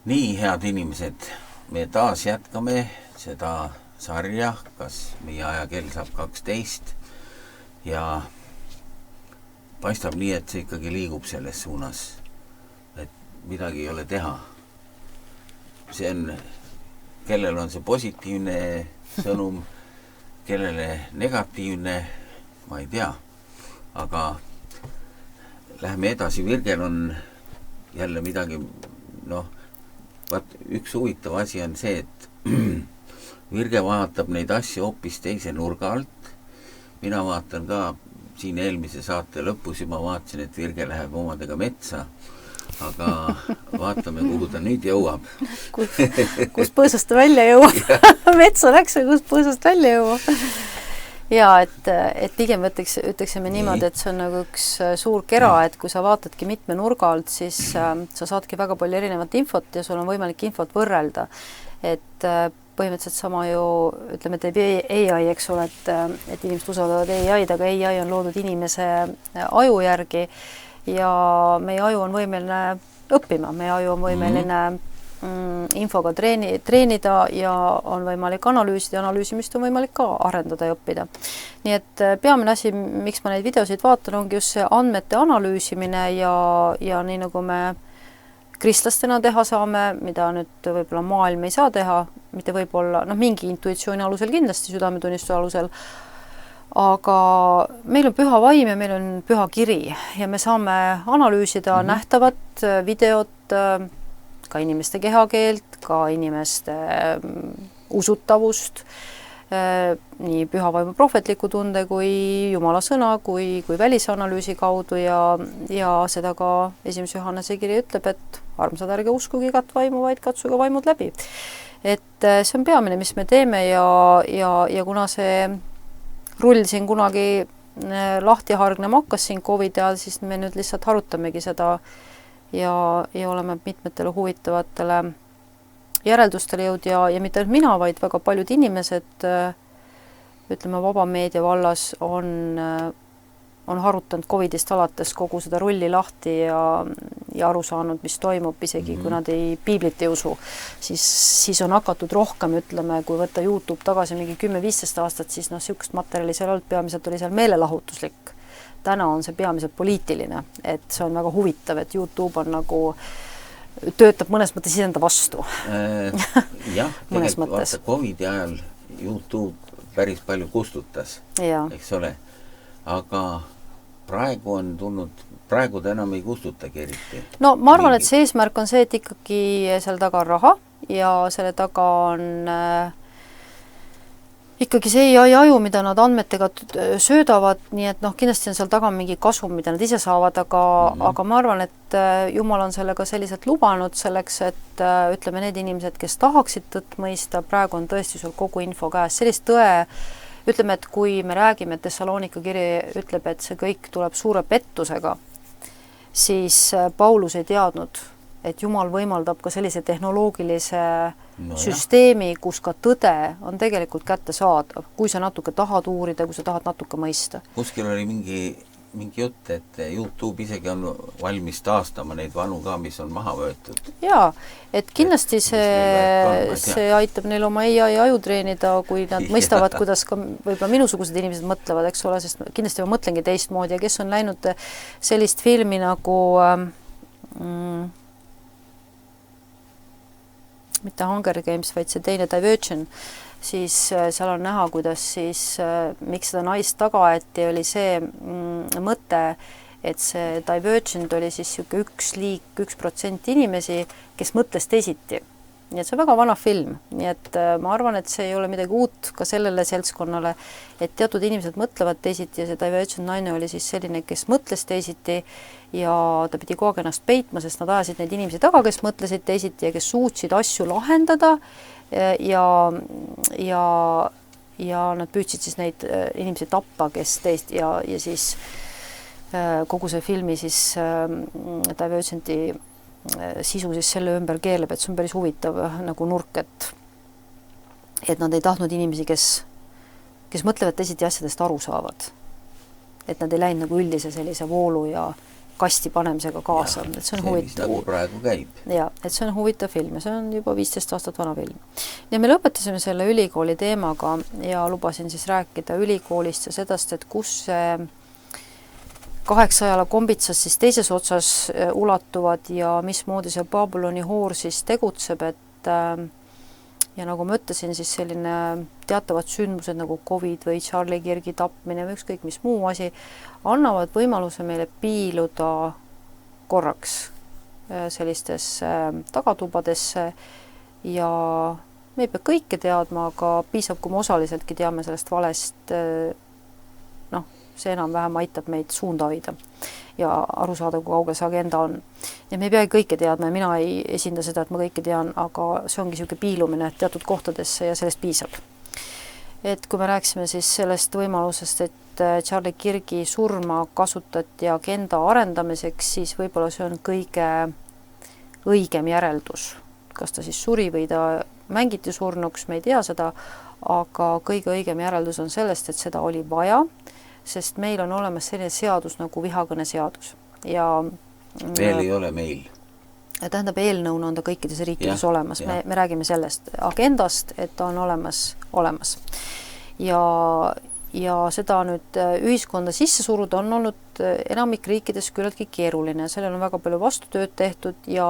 Nii, head inimesed, me taas jätkame seda sarja, kas meie ajakell saab 12 ja paistab nii, et see ikkagi liigub selles suunas, et midagi ei ole teha. See on, kellel on see positiivne sõnum, kellele negatiivne, ma ei tea, aga lähme edasi. Virgel on jälle midagi, üks huvitav asi on see, et Virge vaatab neid asju hoopis teise nurga alt. Mina vaatan ka siin eelmise saate lõpus ja ma vaatasin, et Virge läheb omadega metsa, aga vaatame, kuhu ta nüüd jõuab. Kus põõsast välja jõuab. Metsa läks, kus põõsast välja jõuab. Ja, et pigem ütleksime niimoodi, et see on nagu üks suur kera, et kui sa vaatadki mitme nurga alt, siis sa saadki väga palju erinevat infot ja sul on võimalik infot võrrelda. Et põhimõtteliselt sama ju, ütleme, teeb AI, eks ole, et inimesed usaldavad AI-d, aga AI on loodud inimese aju järgi ja meie aju on võimeline õppima, meie aju on võimeline infoga treenida ja on võimalik analüüsida, analüüsimist on võimalik ka arendada ja õppida. Nii et peamine asi, miks ma neid videosid vaatan, ongi just see andmete analüüsimine ja nii nagu me kristlastena teha saame, mida nüüd võib-olla maailm ei saa teha, mitte võib-olla, mingi intuitsiooni alusel kindlasti, südametunnistuse alusel, aga meil on püha vaim ja meil on püha kiri ja me saame analüüsida nähtavat videot, ka inimeste kehakeelt, ka inimeste usutavust, nii püha vaimu prohvetliku tunde kui Jumala sõna, kui välisanalüüsi kaudu ja seda ka 1. Johannese kiri ütleb, et armsad, ärge uskuge igat vaimu, vaid katsuge vaimud läbi. Et see on peamine, mis me teeme ja kuna see rull siin kunagi lahti hargnema hakkas siin COVID ajal, siis me nüüd lihtsalt harutamegi seda ja oleme mitmetele huvitavatele järeldustele jõud ja mitte ainult mina, vaid väga paljud inimesed, ütleme, vaba meedia vallas on harutanud COVIDist alates kogu seda rulli lahti ja aru saanud, mis toimub, isegi kui nad piiblit ei usu, siis on hakatud rohkem, ütleme, kui võtta YouTube tagasi mingi 10-15 aastat, siis sihukest materjali seal olnud, peamiselt oli seal meelelahutuslik. Täna on see peamiselt poliitiline, et see on väga huvitav, et YouTube on nagu töötab mõnes mõttes isenda vastu. Jah, tegelikult vaata COVID ajal YouTube päris palju kustutas, eks ole, aga praegu on tulnud, praegu ta enam ei kustutagi eriti. No ma arvan, et see eesmärk on see, et ikkagi seal taga on raha ja selle taga on ikkagi see AI aju, mida nad andmetega söödavad, nii et kindlasti on seal taga mingi kasum, mida nad ise saavad, aga ma arvan, et Jumal on sellega selliselt lubanud selleks, et ütleme, need inimesed, kes tahaksid tõtt mõista, praegu on tõesti sul kogu info käes. Sellist tõe, ütleme, et kui me räägime, et Thessalonika kiri ütleb, et see kõik tuleb suure pettusega, siis Paulus ei teadnud, et Jumal võimaldab ka sellise tehnoloogilise süsteemi, kus ka tõde on tegelikult kätte saadav, kui sa natuke tahad uurida, kui sa tahad natuke mõista. Kuskil oli mingi jutt, et YouTube isegi on valmis taastama neid vanu ka, mis on maha võetud. Jaa, et kindlasti see aitab neil oma AI aju treenida, kui nad mõistavad, kuidas ka võib-olla minusugused inimesed mõtlevad, eks ole, sest kindlasti ma mõtlengi teistmoodi ja kes on läinud sellist filmi nagu mitte Hunger Games, vaid see teine Divergent, siis seal on näha, kuidas siis, miks seda naist taga aeti, oli see mõte, et see Divergent oli siis üks liik, 1% inimesi, kes mõtles teisiti. Nii et see on väga vana film, nii et ma arvan, et see ei ole midagi uut ka sellele seltskonnale, et teatud inimesed mõtlevad teisiti ja see Divergent naine oli siis selline, kes mõtles teisiti ja ta pidi kogu aeg ennast peitma, sest nad ajasid neid inimesi taga, kes mõtlesid teisiti ja kes suutsid asju lahendada ja nad püüdsid siis neid inimesi tappa, kes teist ja siis kogu see filmi siis Divergenti sisu siis selle ümber keeleb, et see on päris huvitav nagu nurk, et nad ei tahtnud inimesi, kes mõtlevad teisiti asjadest aru saavad. Et nad ei läinud nagu üldise sellise voolu ja kasti panemisega kaasa, et see on huvitav. Nagu praegu käib. Ja, et see on huvitav film ja see on juba 15 aastat vana film. Ja me lõpetasime selle ülikooli teemaga ja lubasin siis rääkida ülikoolist ja sedast, et kus see 8 kombitsas siis teises otsas ulatuvad ja mismoodi see Babyloni hoor siis tegutseb, et ja nagu ma ütlesin, siis selline teatavad sündmused nagu COVID või Charlie Kirgi tapmine või ükskõik mis muu asi annavad võimaluse meile piiluda korraks sellistesse tagatubadesse ja me ei pea kõike teadma, aga piisab, kui me osaliseltki teame sellest valest, see enam-vähem aitab meid suunda hoida ja aru saada, kui kaugel see agenda on. Ja me ei pea kõike teadma ja mina ei esinda seda, et ma kõike tean, aga see ongi selline piilumine teatud kohtadesse ja sellest piisab. Et kui me rääksime siis sellest võimalusest, et Charlie Kirgi surma kasutati agenda arendamiseks, siis võib-olla see on kõige õigem järeldus. Kas ta siis suri või ta mängiti surnuks, me ei tea seda, aga kõige õigem järeldus on sellest, et seda oli vaja, sest meil on olemas selline seadus nagu vihakõne seadus. Ja veel ei ole meil. Tähendab, eelnõuna on ta kõikides riikides olemas. Me räägime sellest agendast, et ta on olemas. Ja seda nüüd ühiskonda sisse suruda on olnud enamik riikides küllaltki keeruline. Sellel on väga palju vastutööd tehtud ja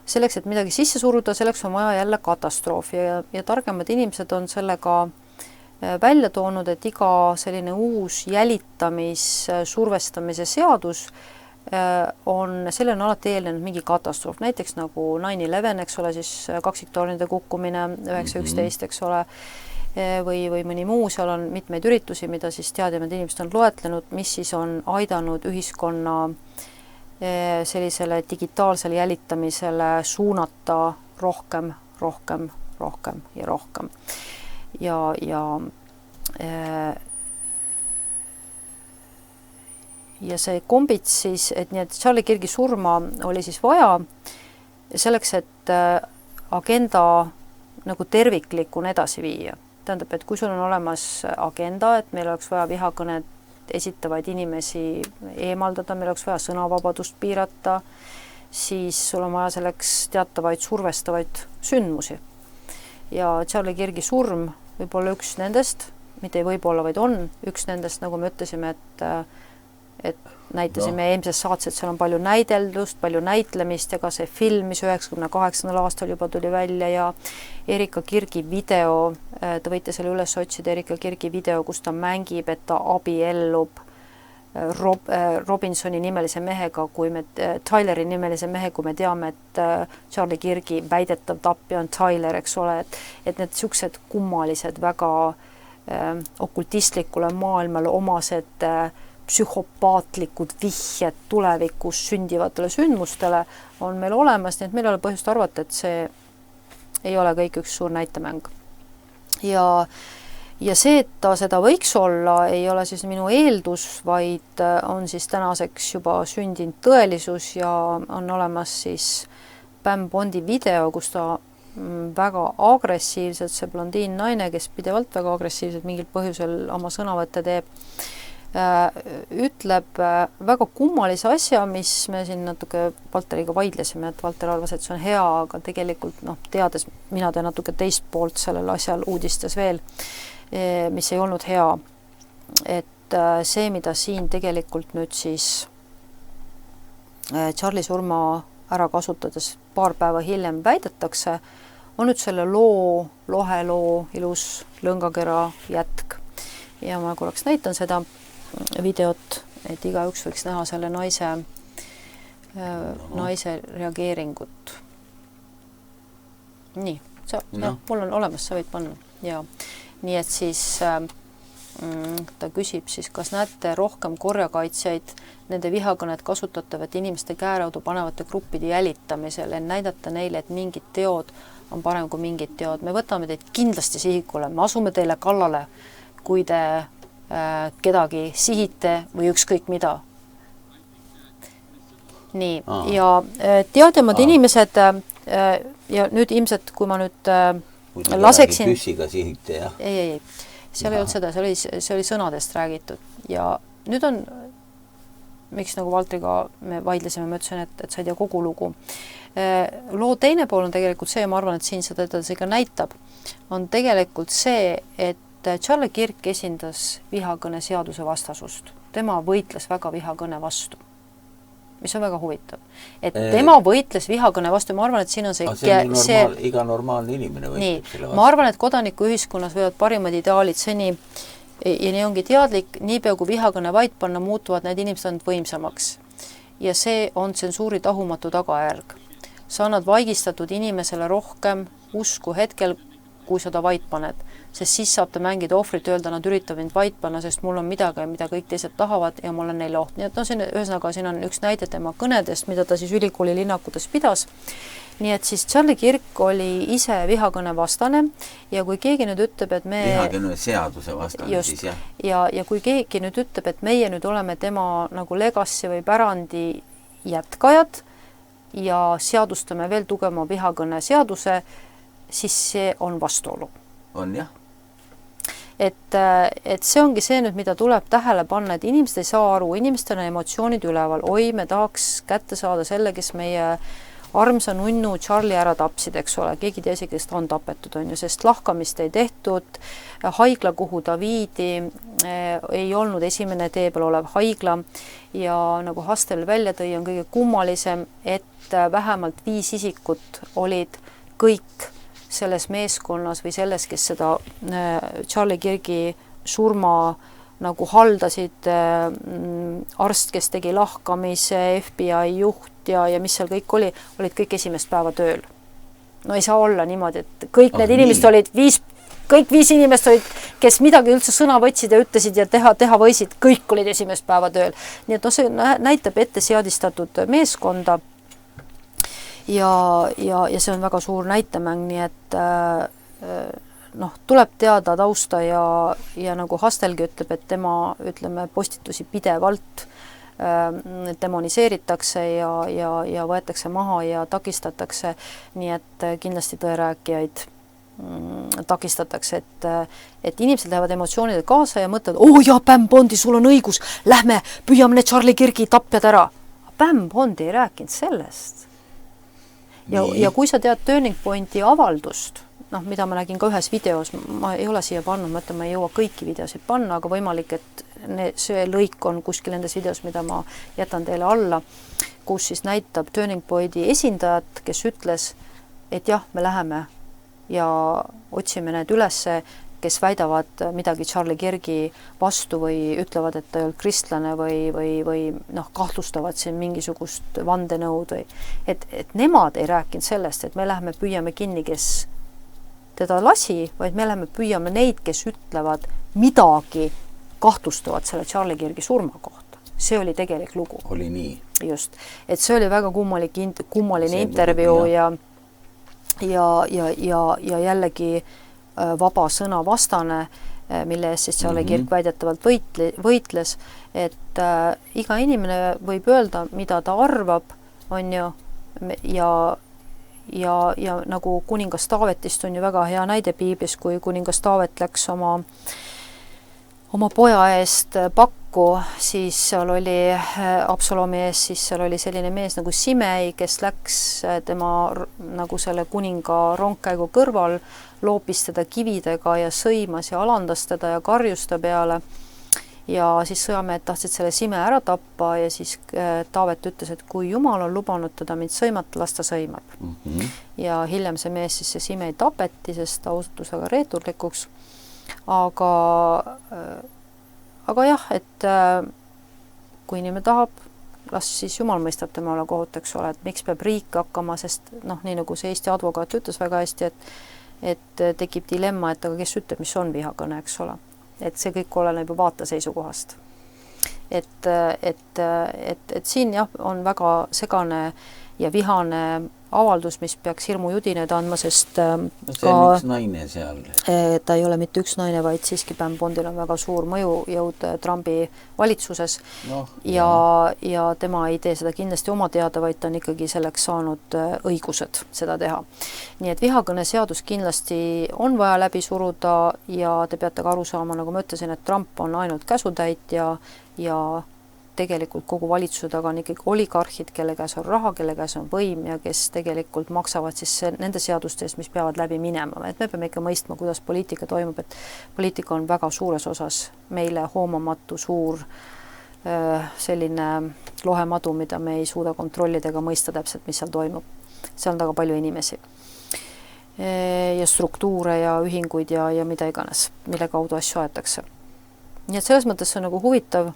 selleks, et midagi sisse suruda, selleks on vaja jälle katastroofi ja targemad inimesed on sellega välja toonud, et iga selline uus jälitamis-survestamise seadus selle on alati eelnenud mingi katastroof, näiteks nagu 9/11, eks ole, siis kaksiktornide kukkumine 9/11, eks ole, või mõni muu, seal on mitmeid üritusi, mida siis teadjamad inimesed on loetlenud, mis siis on aidanud ühiskonna sellisele digitaalsele jälitamisele suunata rohkem ja rohkem. Ja see kombits siis, et nii, et Charlie Kirgi surma oli siis vaja selleks, et agenda nagu terviklikuna edasi viia. Tähendab, et kui sul on olemas agenda, et meil oleks vaja vihakõnet esitavaid inimesi eemaldada, meil oleks vaja sõnavabadust piirata, siis sul on vaja selleks teatavaid survestavaid sündmusi. Ja Charlie Kirgi surm võib olla üks nendest, mitte ei võib-olla, vaid on üks nendest, nagu me ütlesime, et näitasime eelmises saates, et seal on palju näideldust, palju näitlemist ja ka see film, mis 98. aastal juba tuli välja ja Erika Kirgi video, te võite selle üles otsida, Erika Kirgi video, kus ta mängib, et ta abiellub Robinsoni nimelise mehega, Tyleri nimelise mehe, kui me teame, et Charlie Kirgi väidetav tapja on Tyler, eks ole, et need siuksed kummalised, väga okultistlikule maailmale omased psühhopaatlikud vihjed tulevikus sündivatele sündmustele on meil olemas, nii et meil ei ole põhjust arvata, et see ei ole kõik üks suur näitemäng. Ja see, et ta seda võiks olla, ei ole siis minu eeldus, vaid on siis tänaseks juba sündinud tõelisus ja on olemas siis Pam Bondi video, kus ta väga agressiivselt, see blondiin naine, kes pidevalt väga agressiivselt mingil põhjusel oma sõnavõtte teeb, ütleb väga kummalise asja, mis me siin natuke Valteriga vaidlesime, et Valter arvas, et see on hea, aga tegelikult teades, mina teen natuke teist poolt sellel asjal uudistes veel, mis ei olnud hea, et see, mida siin tegelikult nüüd siis Charlie surma ära kasutades paar päeva hiljem väidetakse, on nüüd selle loheloo ilus lõngakera jätk. Ja ma korraks näitan seda videot, et igaüks võiks näha selle naise reageeringut. Nii, mul on olemas, sa võid panna. Ja nii et siis ta küsib siis, kas näete rohkem korjakaitsjaid nende vihakõnet kasutatavate inimeste käeraudu panevate gruppide jälitamisel ja näidata neile, et mingid teod on parem kui mingid teod. Me võtame teid kindlasti sihikule, me asume teile kallale, kui te kedagi sihite või ükskõik mida. Nii, ja teadjamad inimesed ja nüüd ilmselt, kui ma nüüd laseksin... Püssiga sihite, jah? Ei. Seal ei olnud seda, see oli sõnadest räägitud. Ja nüüd on miks nagu Valtriga me vaidlesime, ma ütlesin, et sa ei tea kogu lugu. Loo teine pool on tegelikult see, ma arvan, et siin seda see ka näitab, on tegelikult see, et Charlie Kirk esindas vihakõne seaduse vastasust. Tema võitles väga vihakõne vastu, mis on väga huvitav. Et tema võitles vihakõne vastu, ma arvan, et siin on see... iga normaalne inimene võitleb selle vastu. Ma arvan, et kodanikuühiskonnas võivad parimad ideaalid seni, ja nii ongi teadlik, niipea kui vihakõne vait panna, muutuvad need inimesed ainult võimsamaks. Ja see on tsensuuri tahumatu tagajärg. Sa annad vaigistatud inimesele rohkem usku hetkel, kui seda vait paned, sest siis saab ta mängida ohvrit, öelda, nad üritavad mind vait panna, sest mul on midagi, mida kõik teised tahavad ja mul on neile oht. Nii et ühesõnaga, siin on üks näide tema kõnedest, mida ta siis ülikooli linnakutes pidas. Nii et siis Charlie Kirk oli ise vihakõne vastane ja kui keegi nüüd ütleb, et me... Vihakõne seaduse vastane just, siis, jah. Ja kui keegi nüüd ütleb, et meie nüüd oleme tema nagu legacy või pärandi jätkajad ja seadustame veel tugevama vihakõne seaduse, siis see on vastuolu. On, jah. Et see ongi see nüüd, mida tuleb tähele panna, et inimesed ei saa aru, inimestel on emotsioonid üleval. Oi, me tahaks kätte saada selle, kes meie armsa nunnu Charlie ära tapsid, eks ole. Keegi teisi, kes ta on tapetud, on ju, sest lahkamist ei tehtud. Haigla, kuhu ta viidi, ei olnud esimene tee peal olev haigla ja nagu Hastel välja tõi, on kõige kummalisem, et vähemalt 5 isikut olid kõik selles meeskonnas või selles, kes seda Charlie Kirgi surma nagu haldasid, arst, kes tegi lahkamise, FBI juht ja mis seal kõik olid kõik esimest päeva tööl. No ei saa olla niimoodi, et kõik need inimesed olid 5 inimest olid, kes midagi üldse sõna võtsid ja ütlesid ja teha võisid, kõik olid esimest päeva tööl. Nii et see näitab ette seadistatud meeskonda. Ja see on väga suur näitemäng, nii et tuleb teada tausta ja nagu Hastelgi ütleb, et tema, ütleme, postitusi pidevalt demoniseeritakse ja võetakse maha ja takistatakse, nii et kindlasti tõerääkijaid takistatakse, et inimesed lähevad emotsioonidel kaasa ja mõtlevad, jah, Pam Bondi, sul on õigus, lähme, püüame need Charlie Kirgi tapjad ära. Pam Bondi ei rääkinud sellest. Ja kui sa tead Turning Pointi avaldust, mida ma nägin ka ühes videos, ma ei ole siia pannud, ma ütlen, ma ei jõua kõiki videosid panna, aga võimalik, et see lõik on kuskil nendes videos, mida ma jätan teile alla, kus siis näitab Turning Pointi esindajat, kes ütles, et jah, me läheme ja otsime need ülesse, kes väidavad midagi Charlie Kirgi vastu või ütlevad, et ta ei olnud kristlane või kahtlustavad siin mingisugust vandenõud või et nemad ei rääkinud sellest, et me läheme püüame kinni, kes teda lasi, vaid me läheme püüame neid, kes ütlevad midagi kahtlustavad selle Charlie Kirgi surma kohta. See oli tegelik lugu. Oli nii. Just. Et see oli väga kummaline intervjuu ja jällegi vaba sõna vastane, mille eest siis Charlie Kirk väidetavalt võitles, et iga inimene võib öelda, mida ta arvab, on ju, ja nagu kuningas Taavetist on ju väga hea näide piiblis, kui kuningas Taavet läks oma poja eest pakku, siis seal oli Absalomi ees, siis seal oli selline mees nagu Simei, kes läks tema nagu selle kuninga rongkäigu kõrval, loopis teda kividega ja sõimas ja alandas teda ja karjus ta peale. Ja siis sõjamehed tahtsid selle Simei ära tappa ja siis Taavet ütles, et kui Jumal on lubanud teda mind sõimata, las ta sõimab. Ja hiljem see mees siis see Simei tapeti, sest ta osutus väga reeturlikuks. Aga jah, et kui inimene tahab, las siis Jumal mõistab temale kohut, eks ole, et miks peab riik hakkama, sest nii nagu see Eesti advokaat ütles väga hästi, et tekib dilemma, et aga kes ütleb, mis on vihakõne, eks ole. Et see kõik oleneb juba vaata seisukohast. Et siin jah, on väga segane ja vihane avaldus, mis peaks hirmujudined andma, sest see on üks naine seal. Ta ei ole mitte üks naine, vaid siiski Pam Bondil on väga suur mõjujõud Trumpi valitsuses ja tema ei tee seda kindlasti oma teada, vaid ta on ikkagi selleks saanud õigused seda teha. Nii et vihakõne seadus kindlasti on vaja läbi suruda ja te peate ka aru saama, nagu ma ütlesin, et Trump on ainult käsutäitja ja tegelikult kogu valitsuse taga on ikkagi oligarhid, kelle käes on raha, kelle käes on võim ja kes tegelikult maksavad siis nende seaduste eest, mis peavad läbi minema. Et me peame ikka mõistma, kuidas poliitika toimub, et poliitika on väga suures osas meile hoomamatu suur selline lohemadu, mida me ei suuda kontrollida ega mõista täpselt, mis seal toimub. Seal on taga palju inimesi ja struktuure ja ühinguid ja mida iganes, mille kaudu asju aetakse. Nii et selles mõttes see on nagu huvitav,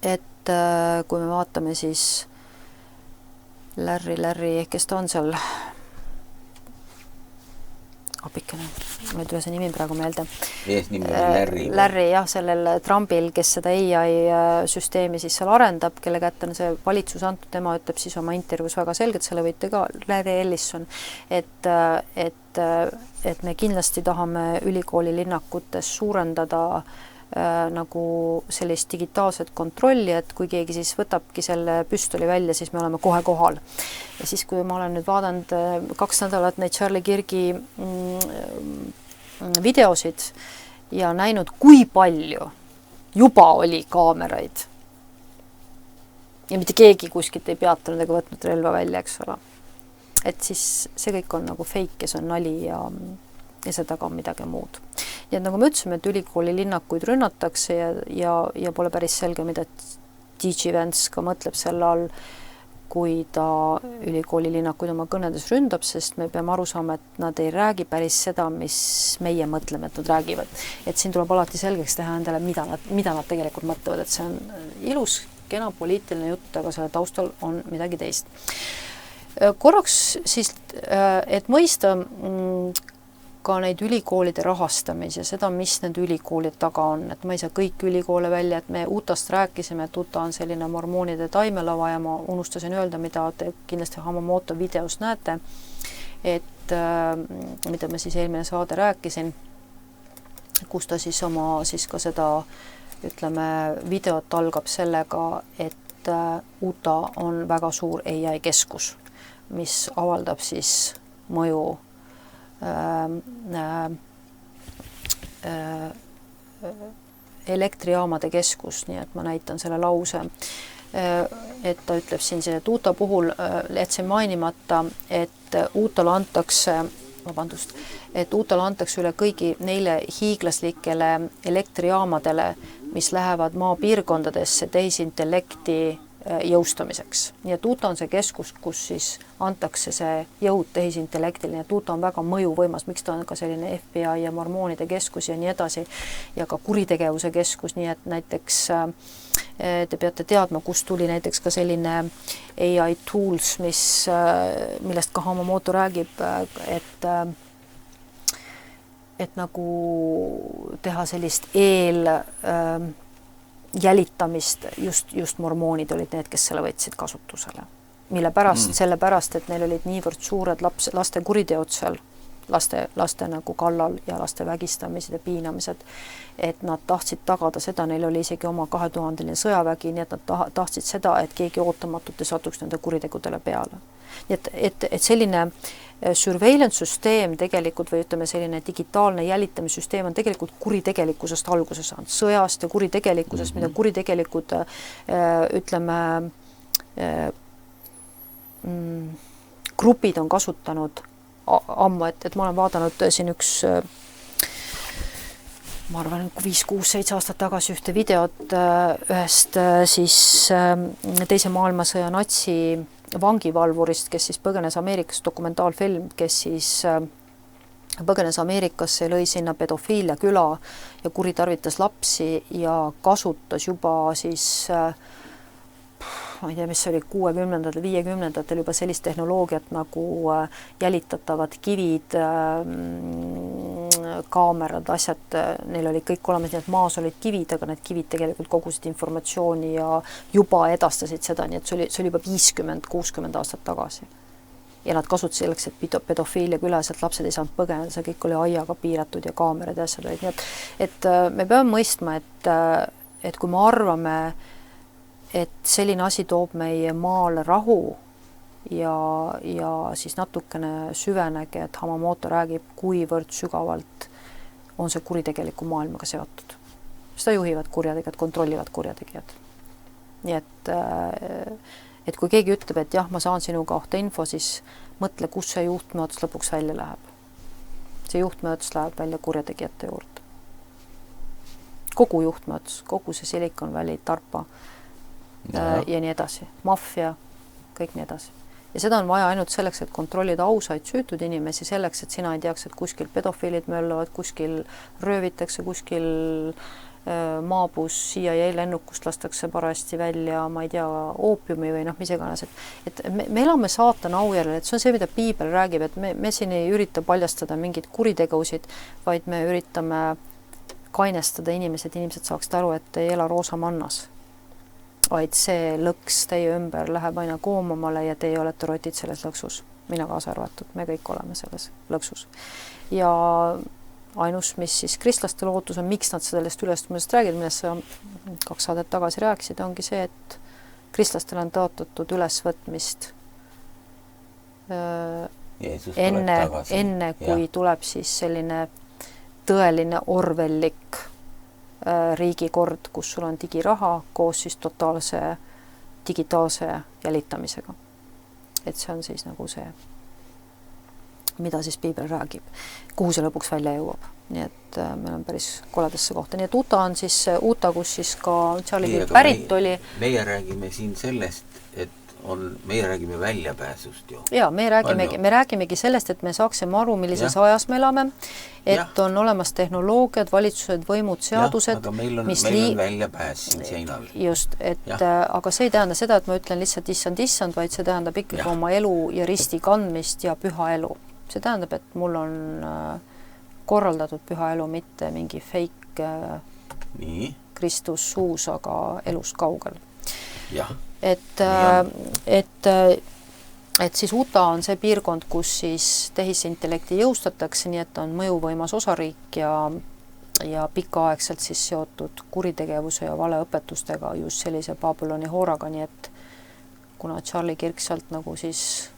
et kui me vaatame siis Larry, kes ta on seal, apikene, ma ei tule see nimi praegu meelde. Eesnimi on Larry, jah, sellel Trumbil, kes seda AI süsteemi siis seal arendab, kelle kätte on see valitsus antud, tema ütleb siis oma intervjuus väga selgelt, selle võite ka, Larry Ellison, et me kindlasti tahame ülikooli linnakutes suurendada nagu sellist digitaalset kontrolli, et kui keegi siis võtabki selle püstoli välja, siis me oleme kohe kohal. Ja siis, kui ma olen nüüd vaadanud 2 nädalat neid Charlie Kirgi videosid ja näinud, kui palju juba oli kaameraid ja mitte keegi kuskilt ei peatanud ega võtnud relva välja, eks ole. Et siis see kõik on nagu fake ja see on nali ja see taga on midagi muud. Nii et nagu me ütlesime, et ülikooli linnakuid rünnatakse ja pole päris selge, mida DJ Vance ka mõtleb selle all, kui ta ülikooli linnakuid oma kõnedes ründab, sest me peame aru saama, et nad ei räägi päris seda, mis meie mõtleme, et nad räägivad. Et siin tuleb alati selgeks teha endale, mida nad tegelikult mõtlevad, et see on ilus, kena poliitiline jutt, aga selle taustal on midagi teist. Korraks siis, et mõista ka neid ülikoolide rahastamise, seda, mis need ülikoolid taga on, et ma ei saa kõik ülikoole välja, et me Utast rääkisime, et Uta on selline mormoonide taimelava ja ma unustasin öelda, mida te kindlasti Hamamoto videos näete, et mida me siis eelmine saade rääkisin, kus ta siis oma siis ka seda, ütleme, videot algab sellega, et Uta on väga suur AI keskus, mis avaldab siis mõju elektrijaamade keskus, nii et ma näitan selle lause, et ta ütleb siin see, et Uta puhul jätsin mainimata, et Utale antakse üle kõigi neile hiiglaslikele elektrijaamadele, mis lähevad maapiirkondadesse tehisintellekti jõustamiseks. Nii et Uta on see keskus, kus siis antakse see jõud tehisintellektile, nii et Uta on väga mõjuvõimas, miks ta on ka selline FBI ja mormoonide keskus ja nii edasi ja ka kuritegevuse keskus, nii et näiteks te peate teadma, kus tuli näiteks ka selline AI tools, millest ka Hamamoto räägib, et nagu teha sellist jälitamist, just mormoonid olid need, kes selle võtsid kasutusele. Mille pärast, sellepärast, et neil olid niivõrd suured laste kuriteod seal, laste nagu kallal ja laste vägistamised ja piinamised, et nad tahtsid tagada seda, neil oli isegi oma 2000-line sõjavägi, nii et nad tahtsid seda, et keegi ootamatult ei satuks nende kuritegudele peale. Nii et selline surveillance süsteem tegelikult või ütleme selline digitaalne jälitamissüsteem on tegelikult kuritegelikkusest alguse saanud, sõjast ja kuritegelikkusest, mida kuritegelikud ütleme grupid on kasutanud ammu, et ma olen vaadanud siin ma arvan, 5-6-7 aastat tagasi ühte videot ühest siis teise maailmasõja natsi vangivalvurist, kes siis põgenes Ameerikas, dokumentaalfilm, kes siis põgenes Ameerikasse ja lõi sinna pedofiilia küla ja kuritarvitas lapsi ja kasutas juba siis ma ei tea, mis oli 60-ndatel, 50-ndatel juba sellist tehnoloogiat nagu jälitatavad kivid, kaamerad, asjad, neil oli kõik olemas, nii et maas olid kivid, aga need kivid tegelikult kogusid informatsiooni ja juba edastasid seda, nii et see oli juba 50-60 aastat tagasi. Ja nad kasutasid selleks, et pedofiilia külas, et lapsed ei saanud põgeneda, see kõik oli aiaga piiratud ja kaamerad ja asjad olid, nii et me peame mõistma, et kui me arvame, et selline asi toob meie maale rahu ja siis natukene süvenege, et Hamamoto räägib, kuivõrd sügavalt on see kuritegeliku maailmaga seotud. Seda juhivad kurjategijad, kontrollivad kurjategijad. nii et kui keegi ütleb, et jah, ma saan sinu kohta info, siis mõtle, kus see juhtmeots lõpuks välja läheb. See juhtmeots läheb välja kurjategijate juurde. Kogu juhtmeots, kogu see Silicon Valley, Tarpa ja nii edasi. Maffia, kõik nii edasi. Ja seda on vaja ainult selleks, et kontrollida ausaid süütud inimesi, selleks, et sina ei teaks, et kuskil pedofiilid möllavad, kuskil röövitakse, kuskil maabus CIA lennukust lastakse parasti välja, ma ei tea, oopiumi või mis iganes. Et me elame saatana aujärjel, et see on see, mida Piibel räägib, et me siin ei ürita paljastada mingeid kuritegusid, vaid me üritame kainestada inimesed saaksid aru, et ei ela roosamannas, vaid see lõks teie ümber läheb aina koomamale ja teie olete rotid selles lõksus. Mina kaasa arvatud, me kõik oleme selles lõksus. Ja ainus, mis siis kristlaste lootus on, miks nad sellest ülestumisest räägid, millest sa 2 saadet tagasi rääkisid, ongi see, et kristlastel on tõotatud ülesvõtmist enne kui tuleb siis selline tõeline orwellik riigikord, kus sul on digiraha koos siis totaalse digitaalse jälitamisega. Et see on siis nagu see, mida siis Piibel räägib, kuhu see lõpuks välja jõuab. Nii et meil on päris koledasse kohta. Nii et Utah on siis Utah, kus siis ka Charlie Kirk pärit oli. Meie räägime siin sellest, et meie räägime väljapääsust ju. Jaa, me räägimegi sellest, et me saaksime aru, millises ajas me elame, et on olemas tehnoloogiad, valitsused, võimud, seadused. Aga meil on väljapääs siin seinal. Just, aga see ei tähenda seda, et ma ütlen lihtsalt issand, vaid see tähendab ikkagi oma elu ja risti kandmist ja püha elu. See tähendab, et mul on korraldatud püha elu, mitte mingi fake Kristus suus, aga elust kaugel. Jah. Et siis Utah on see piirkond, kus siis tehisintellekti jõustatakse, nii et on mõjuvõimas osariik ja pikaaegselt siis seotud kuritegevuse ja valeõpetustega just sellise Babyloni hooraga, nii et kuna Charlie Kirk sealt nagu siis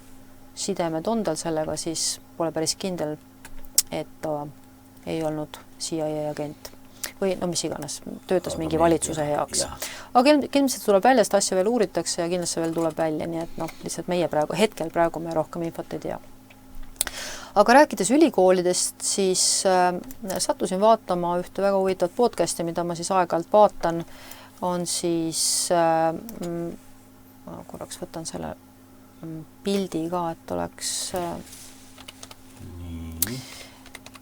sidemed on tal sellega, siis pole päris kindel, et ta ei olnud CIA agent või mis iganes, töötas mingi valitsuse heaks. Aga kindlasti tuleb välja, sest asja veel uuritakse ja kindlasti veel tuleb välja, nii et lihtsalt meie praegu me rohkem infot ei tea. Aga rääkides ülikoolidest, siis sattusin vaatama ühte väga huvitavat podcasti, mida ma siis aeg-ajalt vaatan, on siis, korraks võtan selle pildi ka, et oleks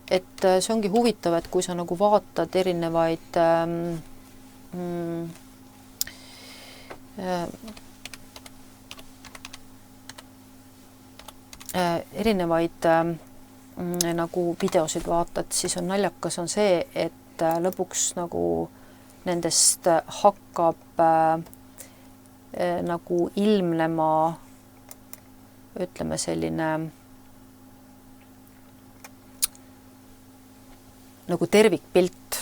et see ongi huvitav, et kui sa nagu vaatad erinevaid nagu videosid vaatad, siis on naljakas on see, et lõpuks nagu nendest hakkab nagu ilmnema ütleme selline nagu tervikpilt,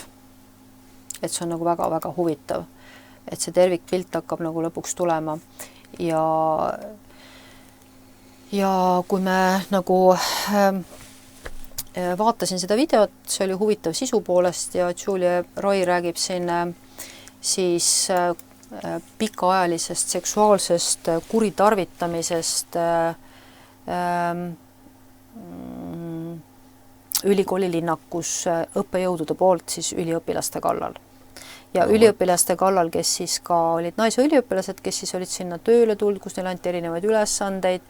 et see on nagu väga-väga huvitav, et see tervikpilt hakkab nagu lõpuks tulema ja kui me nagu vaatasin seda videot, see oli huvitav sisu poolest ja Julia Roy räägib siin siis pikaajalisest seksuaalsest kuritarvitamisest ülikooli linnakus õppejõudude poolt siis üliõpilaste kallal. Ja üliõpilaste kallal, kes siis ka olid naisüliõpilased, kes siis olid sinna tööle tulnud, kus neil anti erinevaid ülesandeid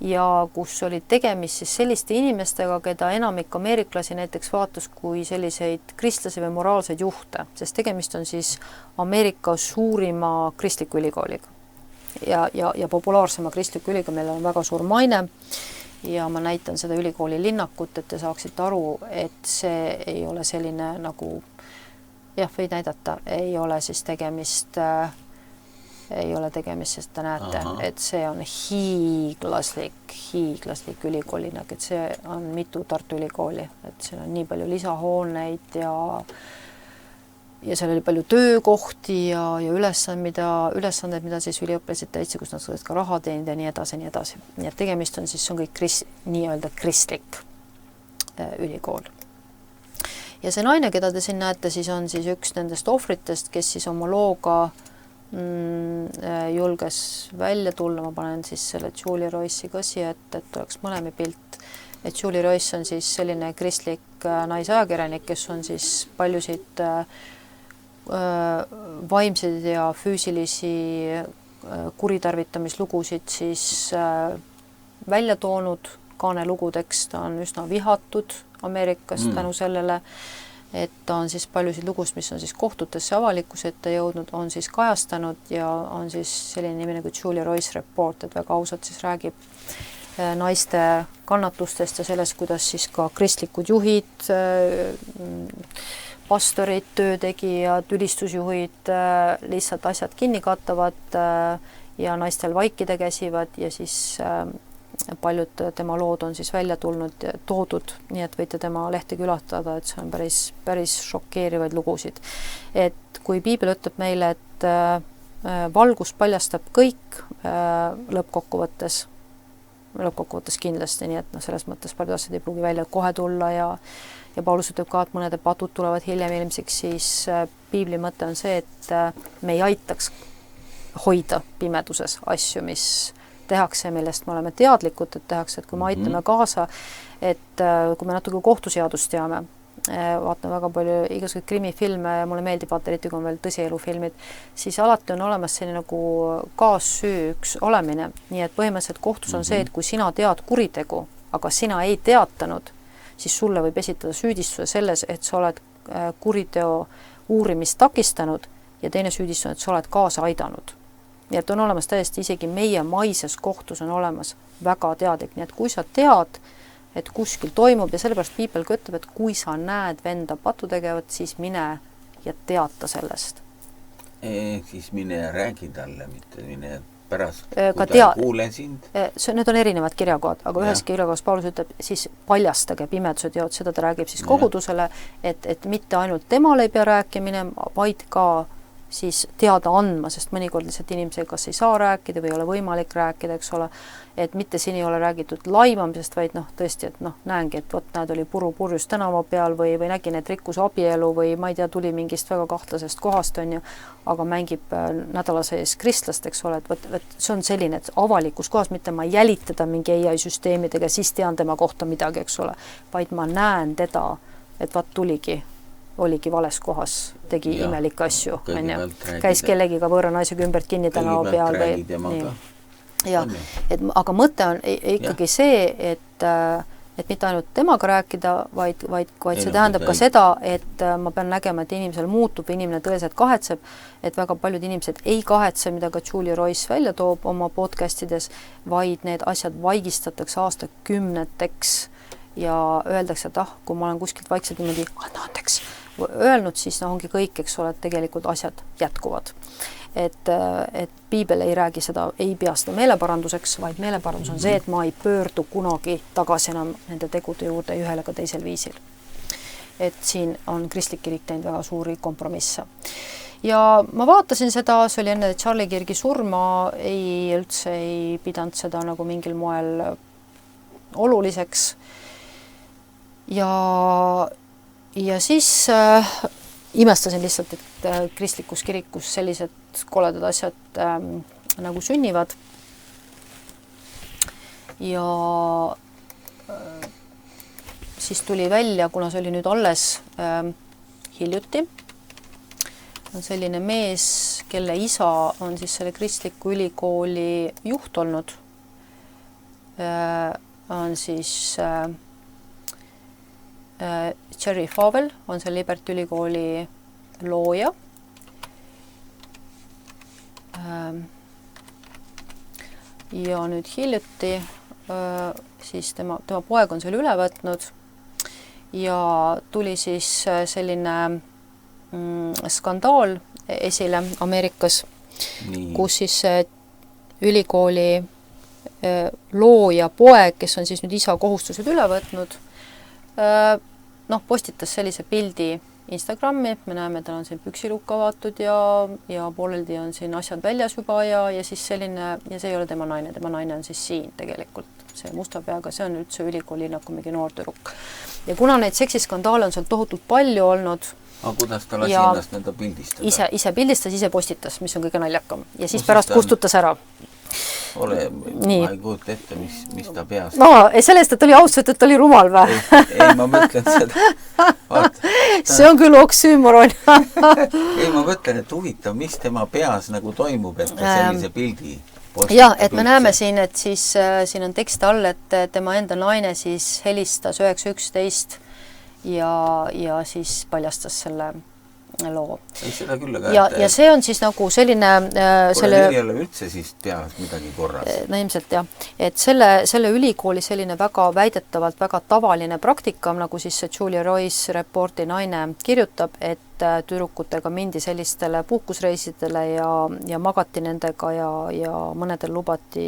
ja kus olid tegemist siis selliste inimestega, keda enamik ameeriklasi näiteks vaatas kui selliseid kristlasi või moraalseid juhte, sest tegemist on siis Ameerika suurima kristliku ülikooliga ja populaarsema kristliku ülikooliga, meil on väga suur maine ja ma näitan seda ülikooli linnakut, et te saaksite aru, et see ei ole selline nagu võid näidata, ei ole siis tegemist sest te näete, et see on hiiglaslik ülikooli, et see on mitu Tartu ülikooli, et seal on nii palju lisahooneid ja seal oli palju töökohti ja ülesandeid, mida siis üliõpilased täitsa, kus nad saavad ka raha teenida ja nii edasi, nii edasi. Nii et tegemist on siis, see on kõik nii-öelda kristlik ülikool. Ja see naine, keda te siin näete, siis on siis üks nendest ohvritest, kes siis oma looga julges välja tulla, ma panen siis selle Julie Royce'i ka siia, et oleks mõlemi pilt, et Julie Royce on siis selline kristlik naisajakirjanik, kes on siis paljusid vaimseid ja füüsilisi kuritarvitamislugusid siis välja toonud kaanelugudeks, ta on üsna vihatud Ameerikas tänu sellele, et ta on siis paljusid lugusid, mis on siis kohtutesse avalikkuse ette jõudnud, on siis kajastanud ja on siis selline nimi nagu Julie Royce Report, et väga ausalt siis räägib naiste kannatustest ja sellest, kuidas siis ka kristlikud juhid, pastorid, töötegijad, ülistusjuhid lihtsalt asjad kinni katavad ja naistel vaikida käsivad ja siis paljud tema lood on siis välja toodud, nii et võite tema lehte külastada, et see on päris šokeerivaid lugusid. Et kui piibel ütleb meile, et valgus paljastab kõik lõppkokkuvõttes kindlasti, nii et selles mõttes paljud asjad ei pruugi välja kohe tulla ja Paulus ütleb ka, et mõnede patud tulevad hiljem ilmsiks, siis piibli mõte on see, et me ei aitaks hoida pimeduses asju, mis tehakse, millest me oleme teadlikud, et tehakse, et kui me aitame kaasa, et kui me natuke kohtuseadust teame, vaatan väga palju igasuguseid krimifilme ja mulle meeldib vaata, eriti kui on veel tõsielufilmid, siis alati on olemas selline nagu kaassüüks olemine, nii et põhimõtteliselt kohtus on see, et kui sina tead kuritegu, aga sina ei teatanud, siis sulle võib esitada süüdistuse selles, et sa oled kuriteo uurimist takistanud ja teine süüdistus on, et sa oled kaasa aidanud. Nii et on olemas täiesti isegi meie maises kohtus on olemas väga teadlik, nii et kui sa tead, et kuskil toimub ja sellepärast piibel ka ütleb, et kui sa näed venda patu tegevat, siis mine ja teata sellest. Siis mine räägi talle, mitte mine pärast, kui ta kuule sind. Need on erinevad kirjakohad, aga ühes kirjakohas Paulus ütleb, siis paljastage pimeduse teod, seda ta räägib siis kogudusele, et mitte ainult temale ei pea rääkimine, vaid ka siis teada andma, sest mõnikord lihtsalt inimesega kas ei saa rääkida või ei ole võimalik rääkida, eks ole, et mitte siin ei ole räägitud laimamisest, vaid tõesti, et näengi, et näed, oli puru purjus tänava peal või nägin, et rikkus abielu või ma ei tea, tuli mingist väga kahtlasest kohast, on ju, aga mängib nädala sees kristlast, eks ole, et see on selline, et avalikus kohas, mitte ma jälitada mingi AI süsteemidega, siis tean tema kohta midagi, eks ole, vaid ma näen teda, et oligi vales kohas, tegi imelikke asju, on ju, käis kellegiga võõra naisega ümbert kinni tänava peal või nii. Ja, aga mõte on ikkagi see, et mitte ainult temaga rääkida, vaid see tähendab ka seda, et ma pean nägema, et inimesel muutub või inimene tõeliselt kahetseb, et väga paljud inimesed ei kahetse, mida ka Julie Royce välja toob oma podcastides, vaid need asjad vaigistatakse aastakümneteks ja öeldakse, et kui ma olen kuskilt vaikselt niimoodi, anna andeks, öelnud, siis ongi kõik, eks ole, et tegelikult asjad jätkuvad. Et piibel ei räägi seda, ei pea seda meeleparanduseks, vaid meeleparandus on see, et ma ei pöördu kunagi tagasi enam nende tegude juurde ühel ega teisel viisil. Et siin on kristlik kirik teinud väga suuri kompromisse. Ja ma vaatasin seda, see oli enne Charlie Kirgi surma, üldse ei pidanud seda nagu mingil moel oluliseks. Ja siis imestasin lihtsalt, et kristlikus kirikus sellised koledad asjad nagu sünnivad. Ja siis tuli välja, kuna see oli nüüd alles hiljuti, on selline mees, kelle isa on siis selle kristliku ülikooli juht olnud, on siis Jerry Favell on see Liberty ülikooli looja. Ja nüüd hiljuti siis tema poeg on selle üle võtnud ja tuli siis selline skandaal esile Ameerikas, kus siis ülikooli looja poeg, kes on siis nüüd isa kohustused üle võtnud, postitas sellise pildi Instagrami, me näeme, tal on siin püksilukka avatud ja pooleldi on siin asjad väljas juba ja siis selline, ja see ei ole tema naine on siis siin tegelikult, see musta peaga, see on üldse ülikooli nagu mingi noortüdruk. Ja kuna neid seksiskandaale on seal tohutult palju olnud, aga kuidas ta lasi Ja ennast nõnda pildistada? ise pildistas, ise postitas, mis on kõige naljakam. Ja siis Kus pärast ta on? kustutas ära. Ma ei kujuta ette, mis ta peas. No, sellest, et oli ausalt, et oli rumal või? Ei, ma mõtlen seda. Vaata, see on küll oksüümoron. ei, ma mõtlen, et huvitav, mis tema peas nagu toimub, et ta sellise pildi postitab. Ja, et me näeme siin, et siis siin on tekst all, et tema enda naine siis helistas 911 ja siis paljastas selle loo. Ei, seda küll, aga ja see on siis nagu selline selle ei ole üldse siis peas midagi korras. No ilmselt jah, et selle ülikooli selline väga väidetavalt väga tavaline praktika, nagu siis see Julia Royce reporti naine kirjutab, et tüdrukutega mindi sellistele puhkusreisidele ja magati nendega ja mõnedel lubati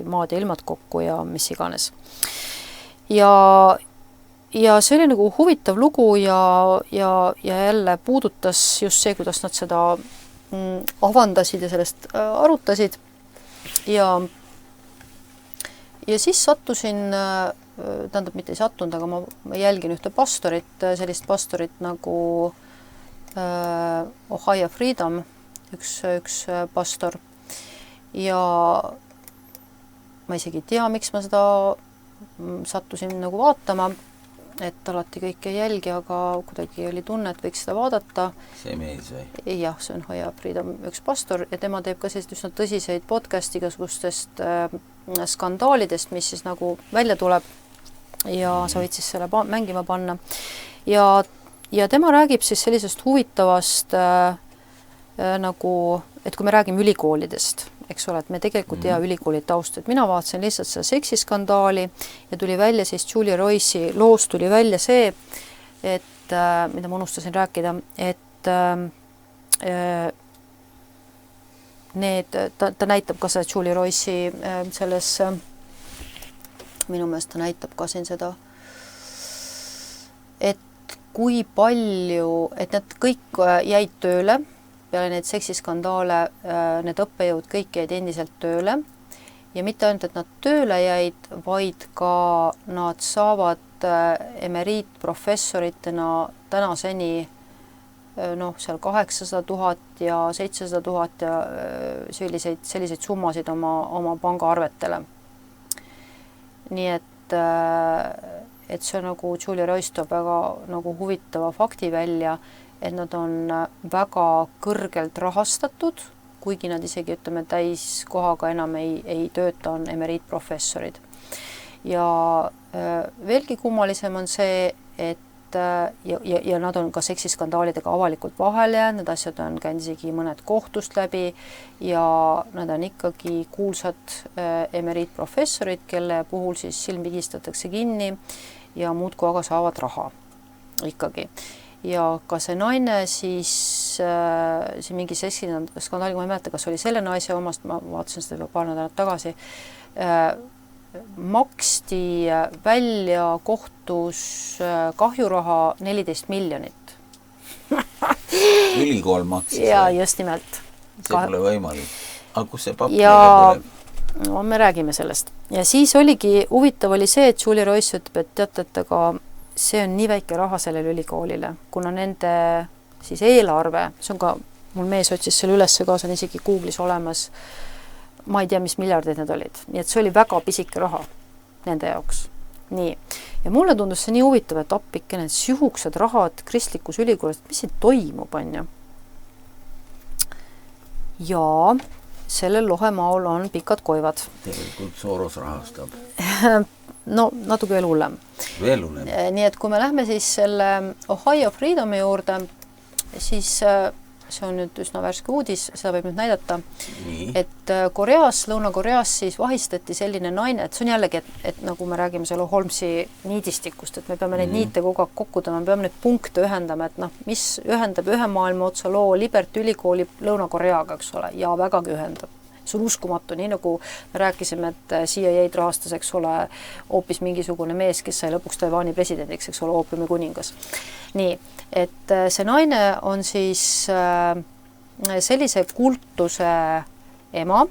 maad ja ilmad kokku ja mis iganes. Ja see oli nagu huvitav lugu ja jälle puudutas just see, kuidas nad seda avandasid ja sellest arutasid. Ja siis sattusin, tähendab, mitte ei sattunud, aga ma jälgin ühte pastorit, sellist pastorit nagu Ohio Freedom, üks pastor. Ja ma isegi ei tea, miks ma seda sattusin nagu vaatama, et alati kõike ei jälgi, aga kuidagi oli tunne, et võiks seda vaadata. See meeldis või? Jah, see on Ohio Freedom üks pastor ja tema teeb ka sellised üsna tõsiseid podcast igasugustest skandaalidest, mis siis nagu välja tuleb ja sa võid siis selle mängima panna. Ja tema räägib siis sellisest huvitavast nagu, et kui me räägime ülikoolidest, eks ole, et me tegelikult ei tea ülikooli taustu, et mina vaatasin lihtsalt seda seksiskandaali ja tuli välja siis Julia Royce'i loost tuli välja see, et mida ma unustasin rääkida, et ta näitab ka seda Julia Royce'i selles, minu meelest ta näitab ka siin seda, et kui palju, et need kõik jäid tööle, peale neid seksiskandaale, need õppejõud kõik jäid endiselt tööle ja mitte ainult, et nad tööle jäid, vaid ka nad saavad emeriitprofessoritena tänaseni seal 800 000 ja 700 000 ja selliseid summasid oma pangaarvetele. Nii et see on nagu Julia Royce toob väga nagu huvitava fakti välja, et nad on väga kõrgelt rahastatud, kuigi nad isegi, ütleme, täiskohaga enam ei tööta, on emeriitprofessorid. Ja veelgi kummalisem on see, et ja nad on ka seksiskandaalidega avalikult vahele jäänud, need asjad on käinud isegi mõned kohtust läbi ja nad on ikkagi kuulsad emeriitprofessorid, kelle puhul siis silm pigistatakse kinni ja muudkui aga saavad raha ikkagi. Ja ka see naine siis mingi seksiskandaaliga, ma ei mäleta, kas oli selle naise omast, ma vaatasin seda juba paar nädalat tagasi, maksti välja kohtus kahjuraha 14 miljonit. Ülikool maksis? Ja just nimelt. See pole võimalik. Aga kus see papp no, me räägime sellest. Ja siis oligi, huvitav oli see, et Julia Royce ütleb, et teate, et aga see on nii väike raha sellele ülikoolile, kuna nende siis eelarve, see on ka, mul mees otsis selle üles ka, see on isegi Google'is olemas, ma ei tea, mis miljardid need olid, nii et see oli väga pisike raha nende jaoks. Nii. Ja mulle tundus see nii huvitav, et appike need sihukesed rahad kristlikus ülikoolis, mis siin toimub, on ju. Ja sellel Lohemaol on pikad koivad. Tegelikult Soros rahastab. No, natuke veel hullem. Veel hullem. Nii et kui me lähme siis selle Ohio Freedomi juurde, siis see on nüüd üsna värske uudis, seda võib nüüd näidata, et Lõuna-Koreas siis vahistati selline naine, et see on jällegi, et nagu me räägime selle Holmesi niidistikust, et me peame neid niite kogu aeg kokku tõmbama, me peame neid punkte ühendama, et mis ühendab ühe maailma otsa loo Liberty ülikooli Lõuna-Koreaga, eks ole, ja vägagi ühendab. See on uskumatu, nii nagu me rääkisime, et CIA-d rahastas, eks ole, hoopis mingisugune mees, kes sai lõpuks Taiwani presidendiks, eks ole, oopiumi kuningas. Nii, et see naine on siis sellise kultuse ema,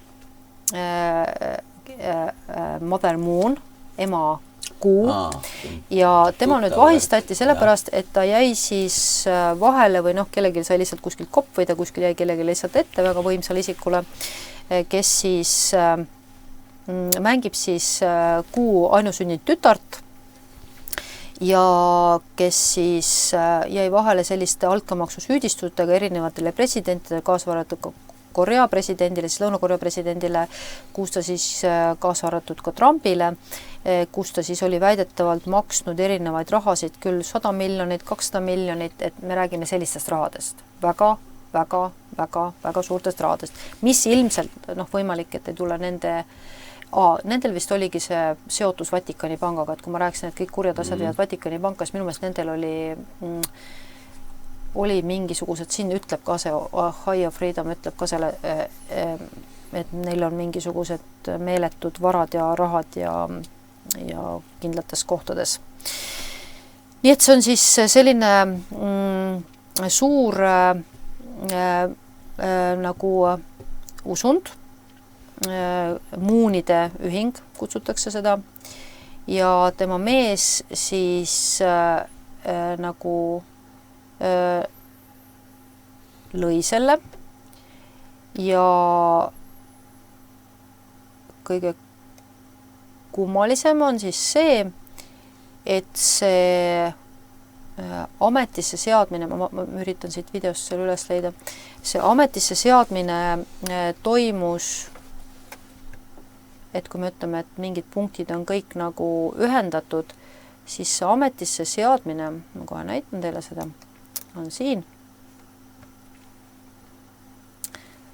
Mother Moon, ema kuu ja tema nüüd vahistati sellepärast, et ta jäi siis vahele või kellelgi sai lihtsalt kuskilt kopp või ta kuskil jäi kellelgi lihtsalt ette väga võimsale isikule, kes siis mängib siis kuu ainusünninud tütart ja kes siis jäi vahele selliste altkäemaksu süüdistustega erinevatele presidentidele, kaasa arvatud Korea presidendile, siis Lõuna-Korea presidendile, kus ta siis kaasa arvatud ka Trumpile, kus ta siis oli väidetavalt maksnud erinevaid rahasid, küll 100 miljonit, 200 miljonit, et me räägime sellistest rahadest. Väga suurtest rahadest, mis ilmselt võimalik, et ei tule nendel vist oligi see seotus Vatikani pangaga, et kui ma rääkisin, et kõik kurjad asjad viivad Vatikani panka, siis minu meelest nendel oli mingisugused, siin ütleb ka see High Freedom ütleb ka selle, et neil on mingisugused meeletud varad ja rahad ja kindlates kohtades. Nii et see on siis selline suur nagu usund, muunide ühing kutsutakse seda ja tema mees siis nagu lõi selle ja kõige kummalisem on siis see, et see ametisse seadmine, ma üritan siit videost selle üles leida, see ametisse seadmine toimus, et kui me ütleme, et mingid punktid on kõik nagu ühendatud, siis see ametisse seadmine, ma kohe näitan teile seda, on siin.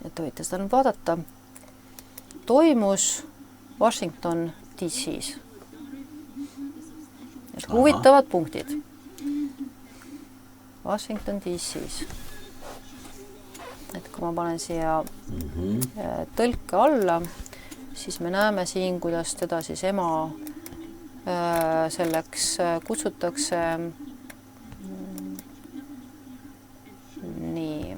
Et te võite seda nüüd vaadata. Toimus Washington DC-s. Et huvitavad punktid. Washington DC-s. Et kui ma panen siia tõlke alla, siis me näeme siin, kuidas teda siis ema selleks kutsutakse. Nii.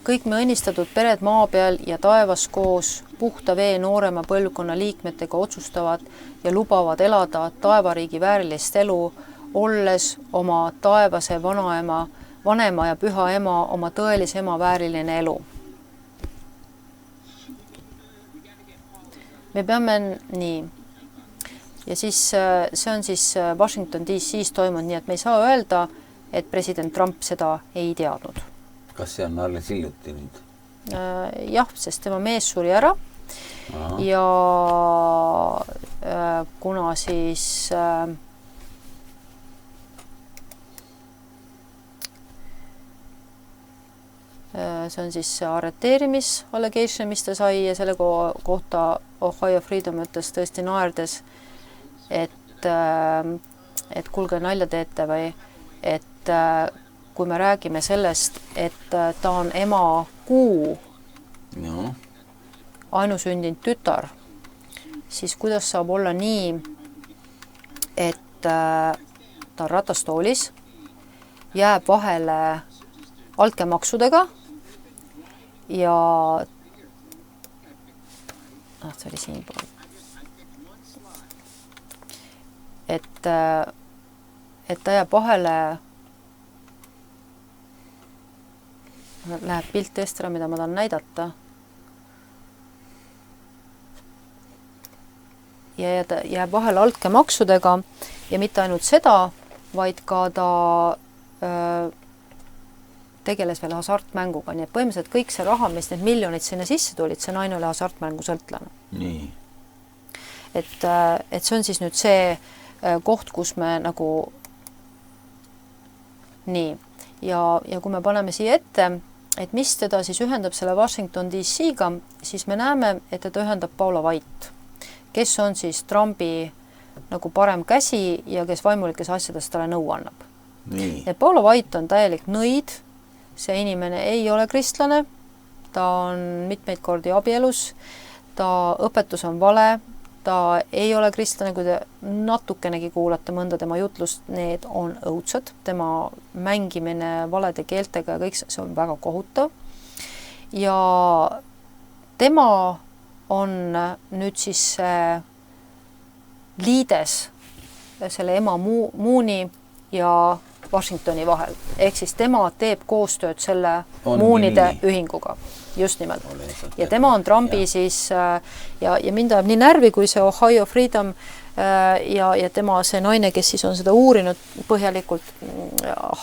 Kõik me õnnistatud pered maa peal ja taevas koos puhta vee noorema põlvkonna liikmetega otsustavad ja lubavad elada taevariigi väärilist elu, olles oma taevase vanema ja püha ema, oma tõelise ema vääriline elu. Me peame nii. Ja siis see on siis Washington DC-s toimunud, nii et me ei saa öelda, et president Trump seda ei teadnud. Kas see on alles hiljuti nüüd? Jah, sest tema mees suri ära. Aha. Ja kuna siis see on siis arreteerimis allegation, mis ta sai ja selle kohta Ohio Freedom ütles tõesti naerdes, et kuulge nalja teete või et kui me räägime sellest, et ta on ema kuu ainusündinud tütar, siis kuidas saab olla nii, et ta on ratastoolis, jääb vahele altkäemaksudega ja see oli siin pool. Et ta jääb vahele, läheb pilt tõesti ära, mida ma tahan näidata. Ja ta jääb vahele altkäemaksudega ja mitte ainult seda, vaid ka ta tegeles veel hasartmänguga, nii et põhimõtteliselt kõik see raha, mis need miljonid sinna sisse tulid, see naine oli hasartmängu sõltlane. Nii. Et see on siis nüüd see koht, kus me nagu nii. Ja kui me paneme siia ette, et mis teda siis ühendab selle Washington DC-ga, siis me näeme, et teda ühendab Paula White, kes on siis Trumpi nagu parem käsi ja kes vaimulikes asjades talle nõu annab. Nii. Et Paula White on täielik nõid, see inimene ei ole kristlane, ta on mitmeid kordi abielus, ta õpetus on vale, ta ei ole kristlane, kui te natukenegi kuulate mõnda tema jutlust, need on õudsed, tema mängimine valede keeltega ja kõik see on väga kohutav. Ja tema on nüüd siis liides selle ema Mooni ja Washingtoni vahel. Ehk siis tema teeb koostööd selle Moonide ühinguga. Just nimelt. Ja tema on Trumpi siis ja mind ajab nii närvi, kui see Ohio Freedom ja tema see naine, kes siis on seda uurinud põhjalikult,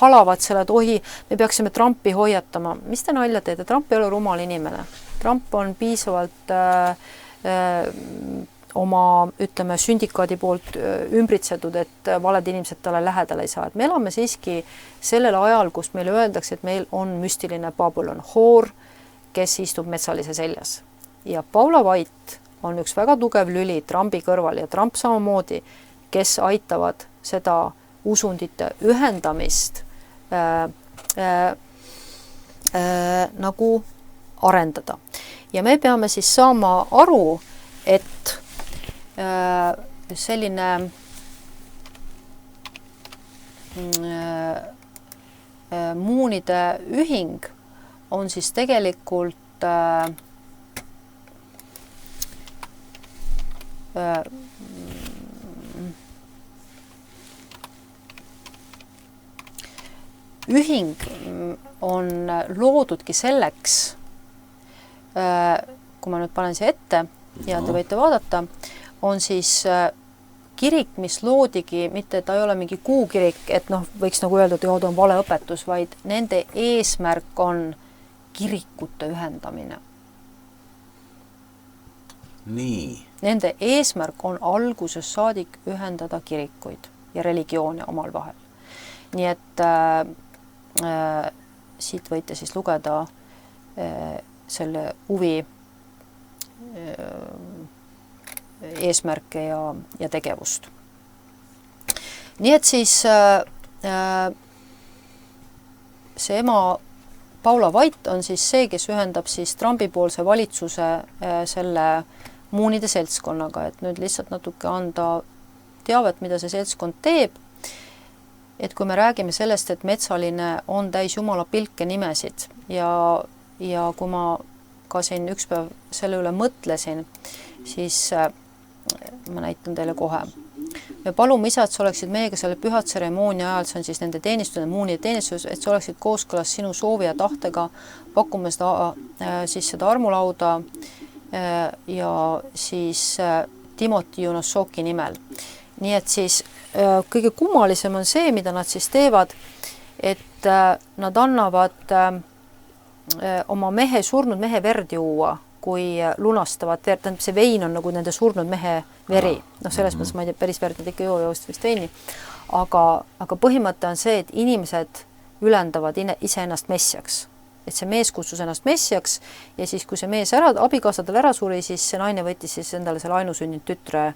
halavad selle, et ohi, me peaksime Trumpi hoiatama. Mis te nalja teete? Trump ei ole rumal inimene. Trump on piisavalt oma, ütleme, sündikaadi poolt ümbritsetud, et valed inimesed talle lähedale ei saa. Et me elame siiski sellel ajal, kus meile öeldakse, et meil on müstiline Babylon Hoor, kes istub metsalise seljas. Ja Paula Vait on üks väga tugev lüli Trumpi kõrval ja Trump samamoodi, kes aitavad seda usundite ühendamist nagu arendada. Ja me peame siis saama aru, et selline Moonide ühing on siis tegelikult ühing on loodudki selleks, kui ma nüüd panen siia ette ja te võite vaadata, on siis kirik, mis loodigi, mitte ta ei ole mingi kuukirik, et noh, võiks nagu öelda, et joo, ta on valeõpetus, vaid nende eesmärk on kirikute ühendamine. Nii. Nende eesmärk on alguses saadik ühendada kirikuid ja religioone omal vahel. Nii et siit võite siis lugeda selle huvi eesmärke ja tegevust. Nii et siis see ema Paula Vait on siis see, kes ühendab siis Trumpi-poolse valitsuse selle Moonide seltskonnaga, et nüüd lihtsalt natuke anda teavet, mida see seltskond teeb. Et kui me räägime sellest, et metsaline on täis jumala pilke nimesid ja kui ma ka siin üks päev selle üle mõtlesin, siis ma näitan teile kohe. Me palume isa, et sa oleksid meiega selle püha tseremoonia ajal, see on siis nende teenistus, Moonide teenistus, et sa oleksid kooskõlas sinu soovi ja tahtega, pakume seda armulauda ja siis Timothy Junossoki nimel. Nii et siis kõige kummalisem on see, mida nad siis teevad, et nad annavad oma surnud mehe verd juua, kui lunastavad verd, tähendab see vein on nagu nende surnud mehe veri. Noh, selles mõttes ma ei tea, päris verd nad ikka joost vist veini. Aga põhimõte on see, et inimesed ülendavad iseennast messiaks. Et see mees kutsus ennast messiaks ja siis, kui see mees abikaasadel ära suri, siis see naine võttis siis endale selle ainusünninud tütre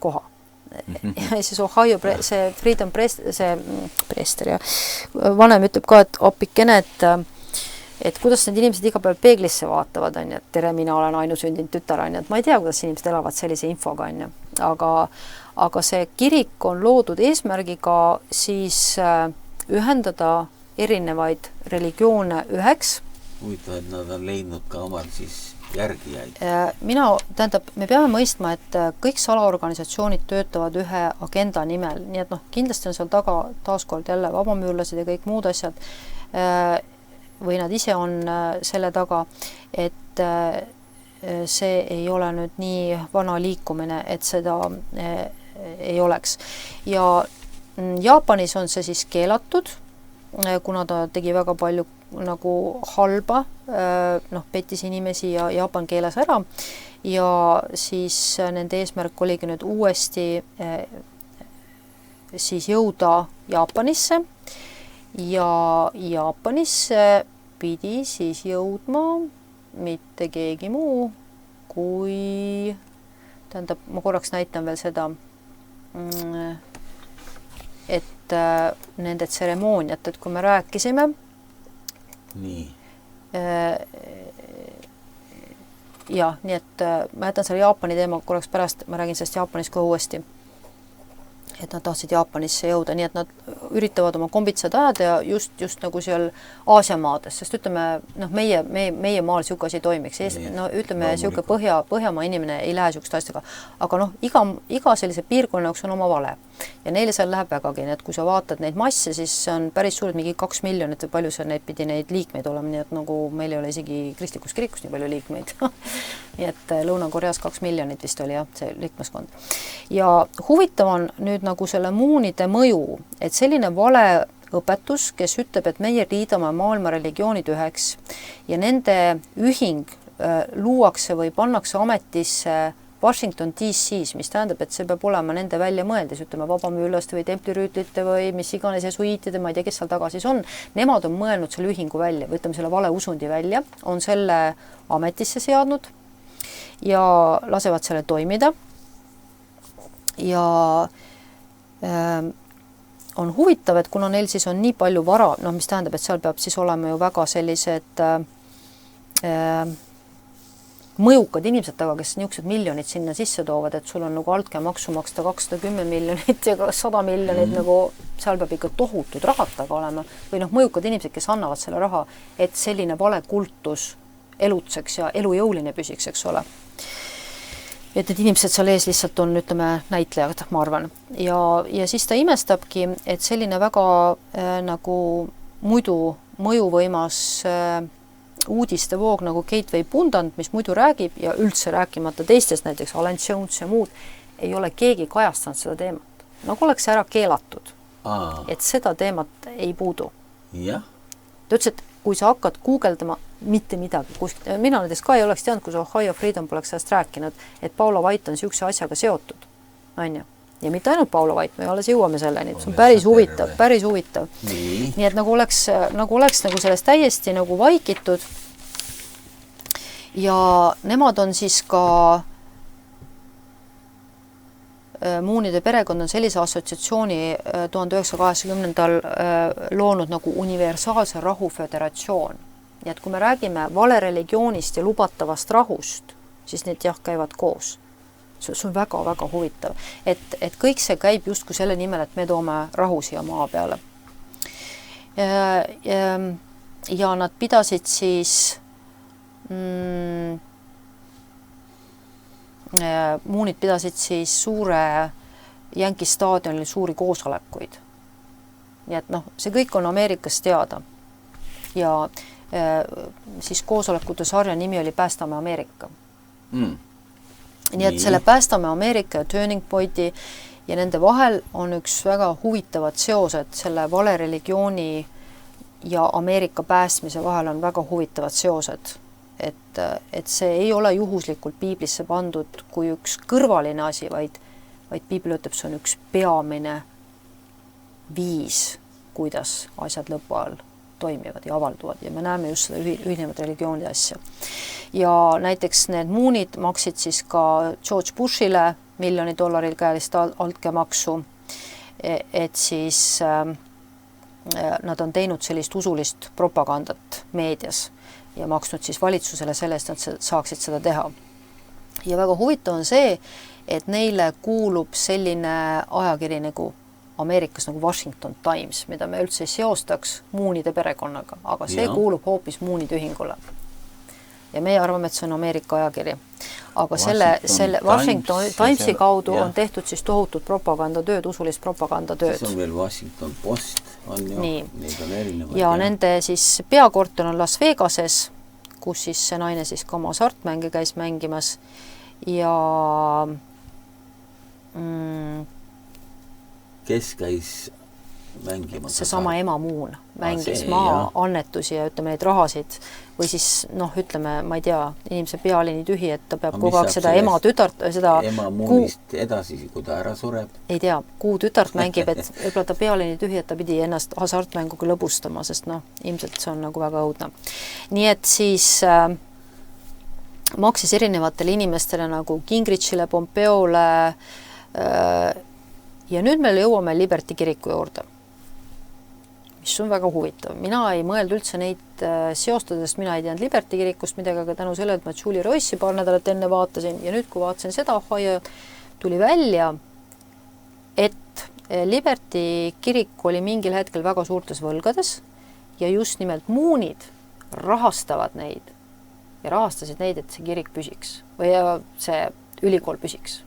koha. Ja siis Ohio, see Freedom Prester ja vanem ütleb ka, et apikene, et kuidas need inimesed iga päev peeglisse vaatavad, on, et tere, mina olen ainusündinud tütar, on, et ma ei tea, kuidas inimesed elavad sellise infoga, on, aga see kirik on loodud eesmärgiga siis ühendada erinevaid religioone üheks. Huvitav, et nad on leidnud ka omal siis järgijaid. Me peame mõistma, et kõik salaorganisatsioonid töötavad ühe agenda nimel, nii et noh, kindlasti on seal taga taaskord jälle vabamüürlased ja kõik muud asjad või nad ise on selle taga, et see ei ole nüüd nii vana liikumine, et seda ei oleks. Ja Jaapanis on see siis keelatud, kuna ta tegi väga palju nagu halba, pettis inimesi ja Jaapan keelas ära ja siis nende eesmärk oligi nüüd uuesti siis jõuda Jaapanisse ja Jaapanisse pidi siis jõudma mitte keegi muu kui, tähendab, ma korraks näitan veel seda, et nende tseremooniat, et kui me rääkisime, nii nii et ma jätan selle Jaapani teema korraks pärast, ma räägin sellest Jaapanist ka uuesti. et nad tahtsid Jaapanisse jõuda, nii et nad üritavad oma kombitsad ajada ja just nagu seal Aasia maades, sest ütleme, noh, meie maal niisugune asi toimiks. No ütleme, niisugune Põhjamaa inimene ei lähe niisugust asjaga, aga noh, iga sellise piirkonna jaoks on oma vale. Ja neile seal läheb vägagi, nii et kui sa vaatad neid masse, siis on päris suured, mingi 2 miljonit või palju seal neid pidi neid liikmeid olema, nii et nagu meil ei ole isegi kristlikus kirikus nii palju liikmeid. Nii et Lõuna-Koreas 2 miljonit vist oli jah, see liikmeskond. Ja huvitav on nüüd nagu selle muunide mõju, et selline vale õpetus, kes ütleb, et meie liidame maailma religioonid üheks ja nende ühing luuakse või pannakse ametisse Washington DC-s, mis tähendab, et see peab olema nende välja mõeldis, ütleme vabamüürlaste või templirüütlite või mis iganes jesuiitide, ma ei tea, kes seal taga siis on, nemad on mõelnud selle ühingu välja, või ütleme selle vale usundi välja, on selle ametisse seadnud ja lasevad selle toimida. Ja on huvitav, et kuna neil siis on nii palju vara, noh, mis tähendab, et seal peab siis olema ju väga sellised mõjukad inimesed taga, kes niisugused miljonid sinna sisse toovad, et sul on nagu altkäemaksu maksta 210 miljonit ja 100 miljonit, nagu seal peab ikka tohutud rahad taga olema. Või noh, mõjukad inimesed, kes annavad selle raha, et selline vale kultus elutseks ja elujõuline püsiks, eks ole. Et need inimesed seal ees lihtsalt on, ütleme, näitlejad, ma arvan. Ja siis ta imestabki, et selline väga nagu muidu mõjuvõimas uudiste voog nagu Gateway Pundant, mis muidu räägib ja üldse rääkimata teistest, näiteks Alan Jones ja muud, ei ole keegi kajastanud seda teemat. Nagu oleks ära keelatud, et seda teemat ei puudu. Ja. Ta ütles, et kui sa hakkad guugeldama mitte midagi, mina näiteks ka ei oleks teadnud, kui Ohio Freedom poleks sellest rääkinud, et Paula Vait on niisuguse asjaga seotud. On ju? Ja mitte ainult Paula Vait, me alles jõuame selleni, see on päris huvitav. Nii et nagu oleks nagu sellest täiesti nagu vaikitud ja nemad on siis ka muunide perekond on sellise assotsiatsiooni 1980-ndal loonud nagu universaalse rahu föderatsioon. Nii et kui me räägime valereligioonist ja lubatavast rahust, siis need jah käivad koos. See on väga-väga huvitav, et kõik see käib justkui selle nimel, et me toome rahu siia maa peale. Ja nad pidasid siis muunid pidasid siis suure Yankee staadionil suuri koosolekuid. Nii et noh, see kõik on Ameerikas teada. Ja siis koosolekute sarja nimi oli Päästame Ameerika. Nii et selle Päästame Ameerika ja Turning Pointi ja nende vahel on üks väga huvitavad seosed, selle vale religiooni ja Ameerika päästmise vahel on väga huvitavad seosed. Et see ei ole juhuslikult piiblisse pandud kui üks kõrvaline asi, vaid piibel ütleb, see on üks peamine viis, kuidas asjad lõpu ajal toimivad ja avalduvad ja me näeme just seda ühinevat religioonide asja. Ja näiteks need muunid maksid siis ka George Bushile $1 miljon käelist altkäemaksu, et siis nad on teinud sellist usulist propagandat meedias ja maksnud siis valitsusele sellest, et nad saaksid seda teha. Ja väga huvitav on see, et neile kuulub selline ajakiri nagu Ameerikas nagu Washington Times, mida me üldse ei seostaks muunide perekonnaga, aga see kuulub hoopis muunide ühingule. Ja meie arvame, et see on Ameerika ajakiri. Aga selle Washington Timesi kaudu on tehtud siis tohutud propagandatööd, usulist propagandatööd. See on veel Washington Post, on ju, neid on erinevad. Ja nende siis peakorter on Las Vegases, kus siis see naine siis ka oma sartmänge käis mängimas ja kes käis mängimas? See sama ema muun mängis annetusi ja ütleme neid rahasid või siis noh, ütleme, ma ei tea, inimese pealini tühi, et ta peab kogu aeg seda ema tütart, seda ema muunist edasi, kui ta ära sureb? Ei tea, kuu tütart mängib, et võib-olla ta pealini tühi, et ta pidi ennast hasartmänguga lõbustama, sest noh, ilmselt see on nagu väga õudne. Nii et siis maksis erinevatele inimestele nagu Gingrichile, Pompeole ja nüüd me jõuame Liberty kiriku juurde, mis on väga huvitav. Mina ei mõelnud üldse neid seostades, mina ei teadnud Liberty kirikust midagi, aga tänu selle, et ma Julie Royce'i paar nädalat enne vaatasin ja nüüd, kui vaatasin seda, tuli välja, et Liberty kirik oli mingil hetkel väga suurtes võlgades ja just nimelt muunid rahastavad neid ja rahastasid neid, et see kirik püsiks või see ülikool püsiks.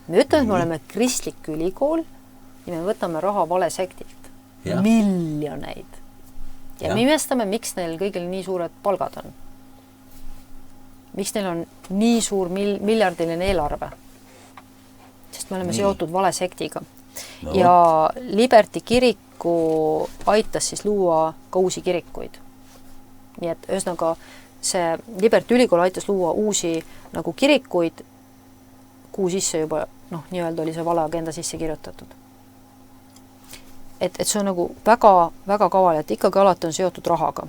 Me ütleme, et me oleme kristlik ülikool ja me võtame raha vale sektilt. Miljoneid. Ja me imestame, miks neil kõigil nii suured palgad on. Miks neil on nii suur miljardiline eelarve? Sest me oleme seotud vale sektiga. No. Ja Liberty kiriku aitas siis luua ka uusi kirikuid. Nii et ühesõnaga see Liberty ülikool aitas luua uusi nagu kirikuid, kuhu sisse juba nii-öelda oli see vale agenda sisse kirjutatud. Et see on nagu väga, väga kaval, et ikkagi alati on seotud rahaga.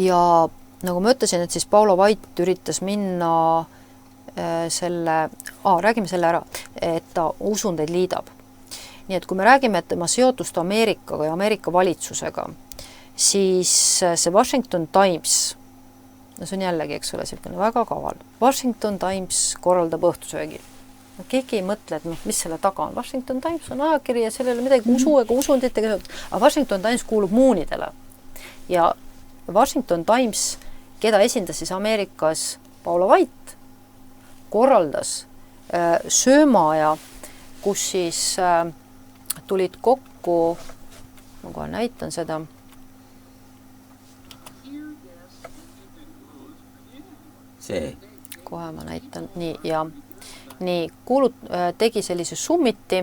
Ja nagu ma ütlesin, et siis Paulo Vait üritas minna räägime selle ära, et ta usundeid liidab. Nii et kui me räägime, et tema seotust Ameerikaga ja Ameerika valitsusega, siis see Washington Times, see on jällegi, eks ole, selline väga kaval. Washington Times korraldab õhtusöögi. Keegi ei mõtle, et mis selle taga on. Washington Times on ajakiri ja sellele midagi usu ega usunditega. Aga Washington Times kuulub muunidele. Ja Washington Times, keda esindas siis Ameerikas Paulo Vait, korraldas söömaaja, kus siis tulid kokku, ma kohe näitan seda, kohe ma näitan, tegi sellise summiti,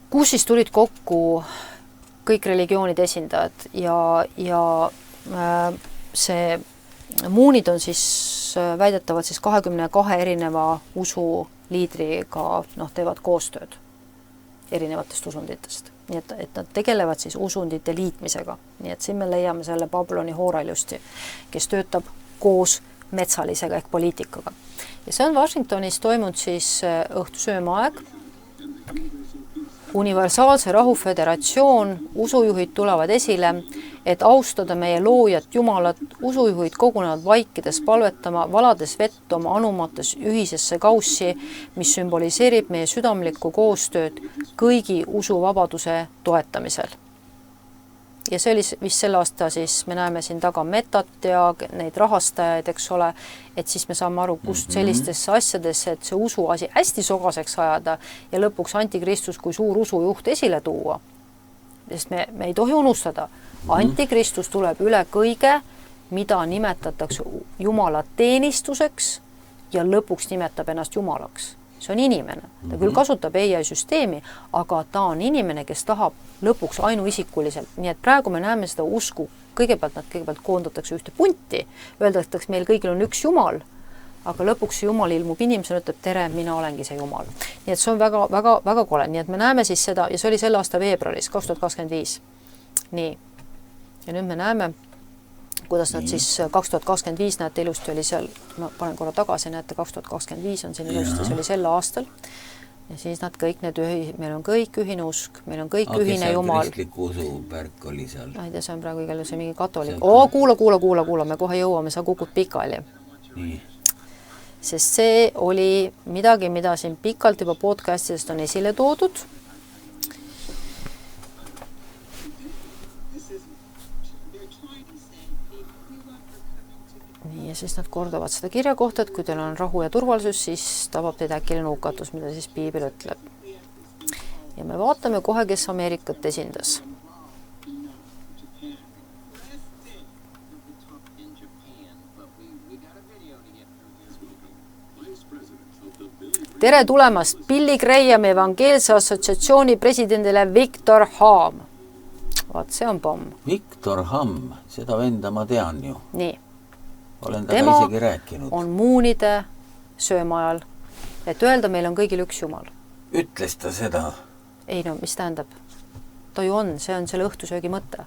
kus siis tulid kokku kõik religioonide esindajad ja see muunid on siis väidetavalt siis 22 erineva usuliidriga teevad koostööd erinevatest usunditest. Nii et nad tegelevad siis usundite liitmisega. Nii et siin me leiame selle Babyloni Hooraljusti, kes töötab koos metsalisega ehk poliitikaga. Ja see on Washingtonis toimunud siis õhtusöömaaeg. Universaalse Rahu Föderatsioon, usujuhid tulevad esile, et austada meie loojat Jumalat, usujuhid kogunevad vaikides palvetama, valades vett oma anumates ühisesse kaussi, mis sümboliseerib meie südamlikku koostööd kõigi usuvabaduse toetamisel. Ja see oli vist selle aasta siis, me näeme siin taga Metat ja neid rahastajaid, eks ole, et siis me saame aru, kust sellistesse asjadesse, et see usuasi hästi sogaseks ajada ja lõpuks Antikristus kui suur usujuht esile tuua. Sest me ei tohi unustada, Antikristus tuleb üle kõige, mida nimetatakse Jumala teenistuseks ja lõpuks nimetab ennast Jumalaks. See on inimene. Ta küll kasutab AI-süsteemi, aga ta on inimene, kes tahab lõpuks ainuisikuliselt. Nii et praegu me näeme seda usku. Kõigepealt koondatakse ühte punti, öeldatakse, meil kõigil on üks Jumal, aga lõpuks see Jumal ilmub inimesele, ütleb, tere, mina olengi see Jumal. Nii et see on väga, väga, väga kole. Nii et me näeme siis seda, ja see oli selle aasta veebruaris, 2025. Nii. Ja nüüd me näeme, kuidas nad siis 2025, näete, ilusti oli seal, ma panen korra tagasi, näete, 2025 on siin ilusti, see oli selle aastal. Ja siis nad kõik meil on kõik ühine usk, meil on kõik ühine Jumal. Kristliku usu pärk oli seal. Ma ei tea, see on praegu igal see mingi katolik. Kuula, me kohe jõuame, sa kukud pikali. Nii. Sest see oli midagi, mida siin pikalt juba podcastidest on esile toodud. Ja siis nad kordavad seda kirja kohta, et kui teil on rahu ja turvalisus, siis tabab teid äkiline hukatus, mida siis Piibel ütleb. Ja me vaatame kohe, kes Ameerikat esindas. Tere tulemast Billy Graham Evangeelse Assotsiatsiooni presidendile Victor Ham. Vaat, see on pomm. Victor Ham, seda venda ma tean ju. Nii. Olen tema isegi rääkinud. On muunide söömaajal, et öelda, meil on kõigil üks Jumal. Ütles ta seda? Ei no, mis tähendab? Ta ju on, see on selle õhtusöögi mõte.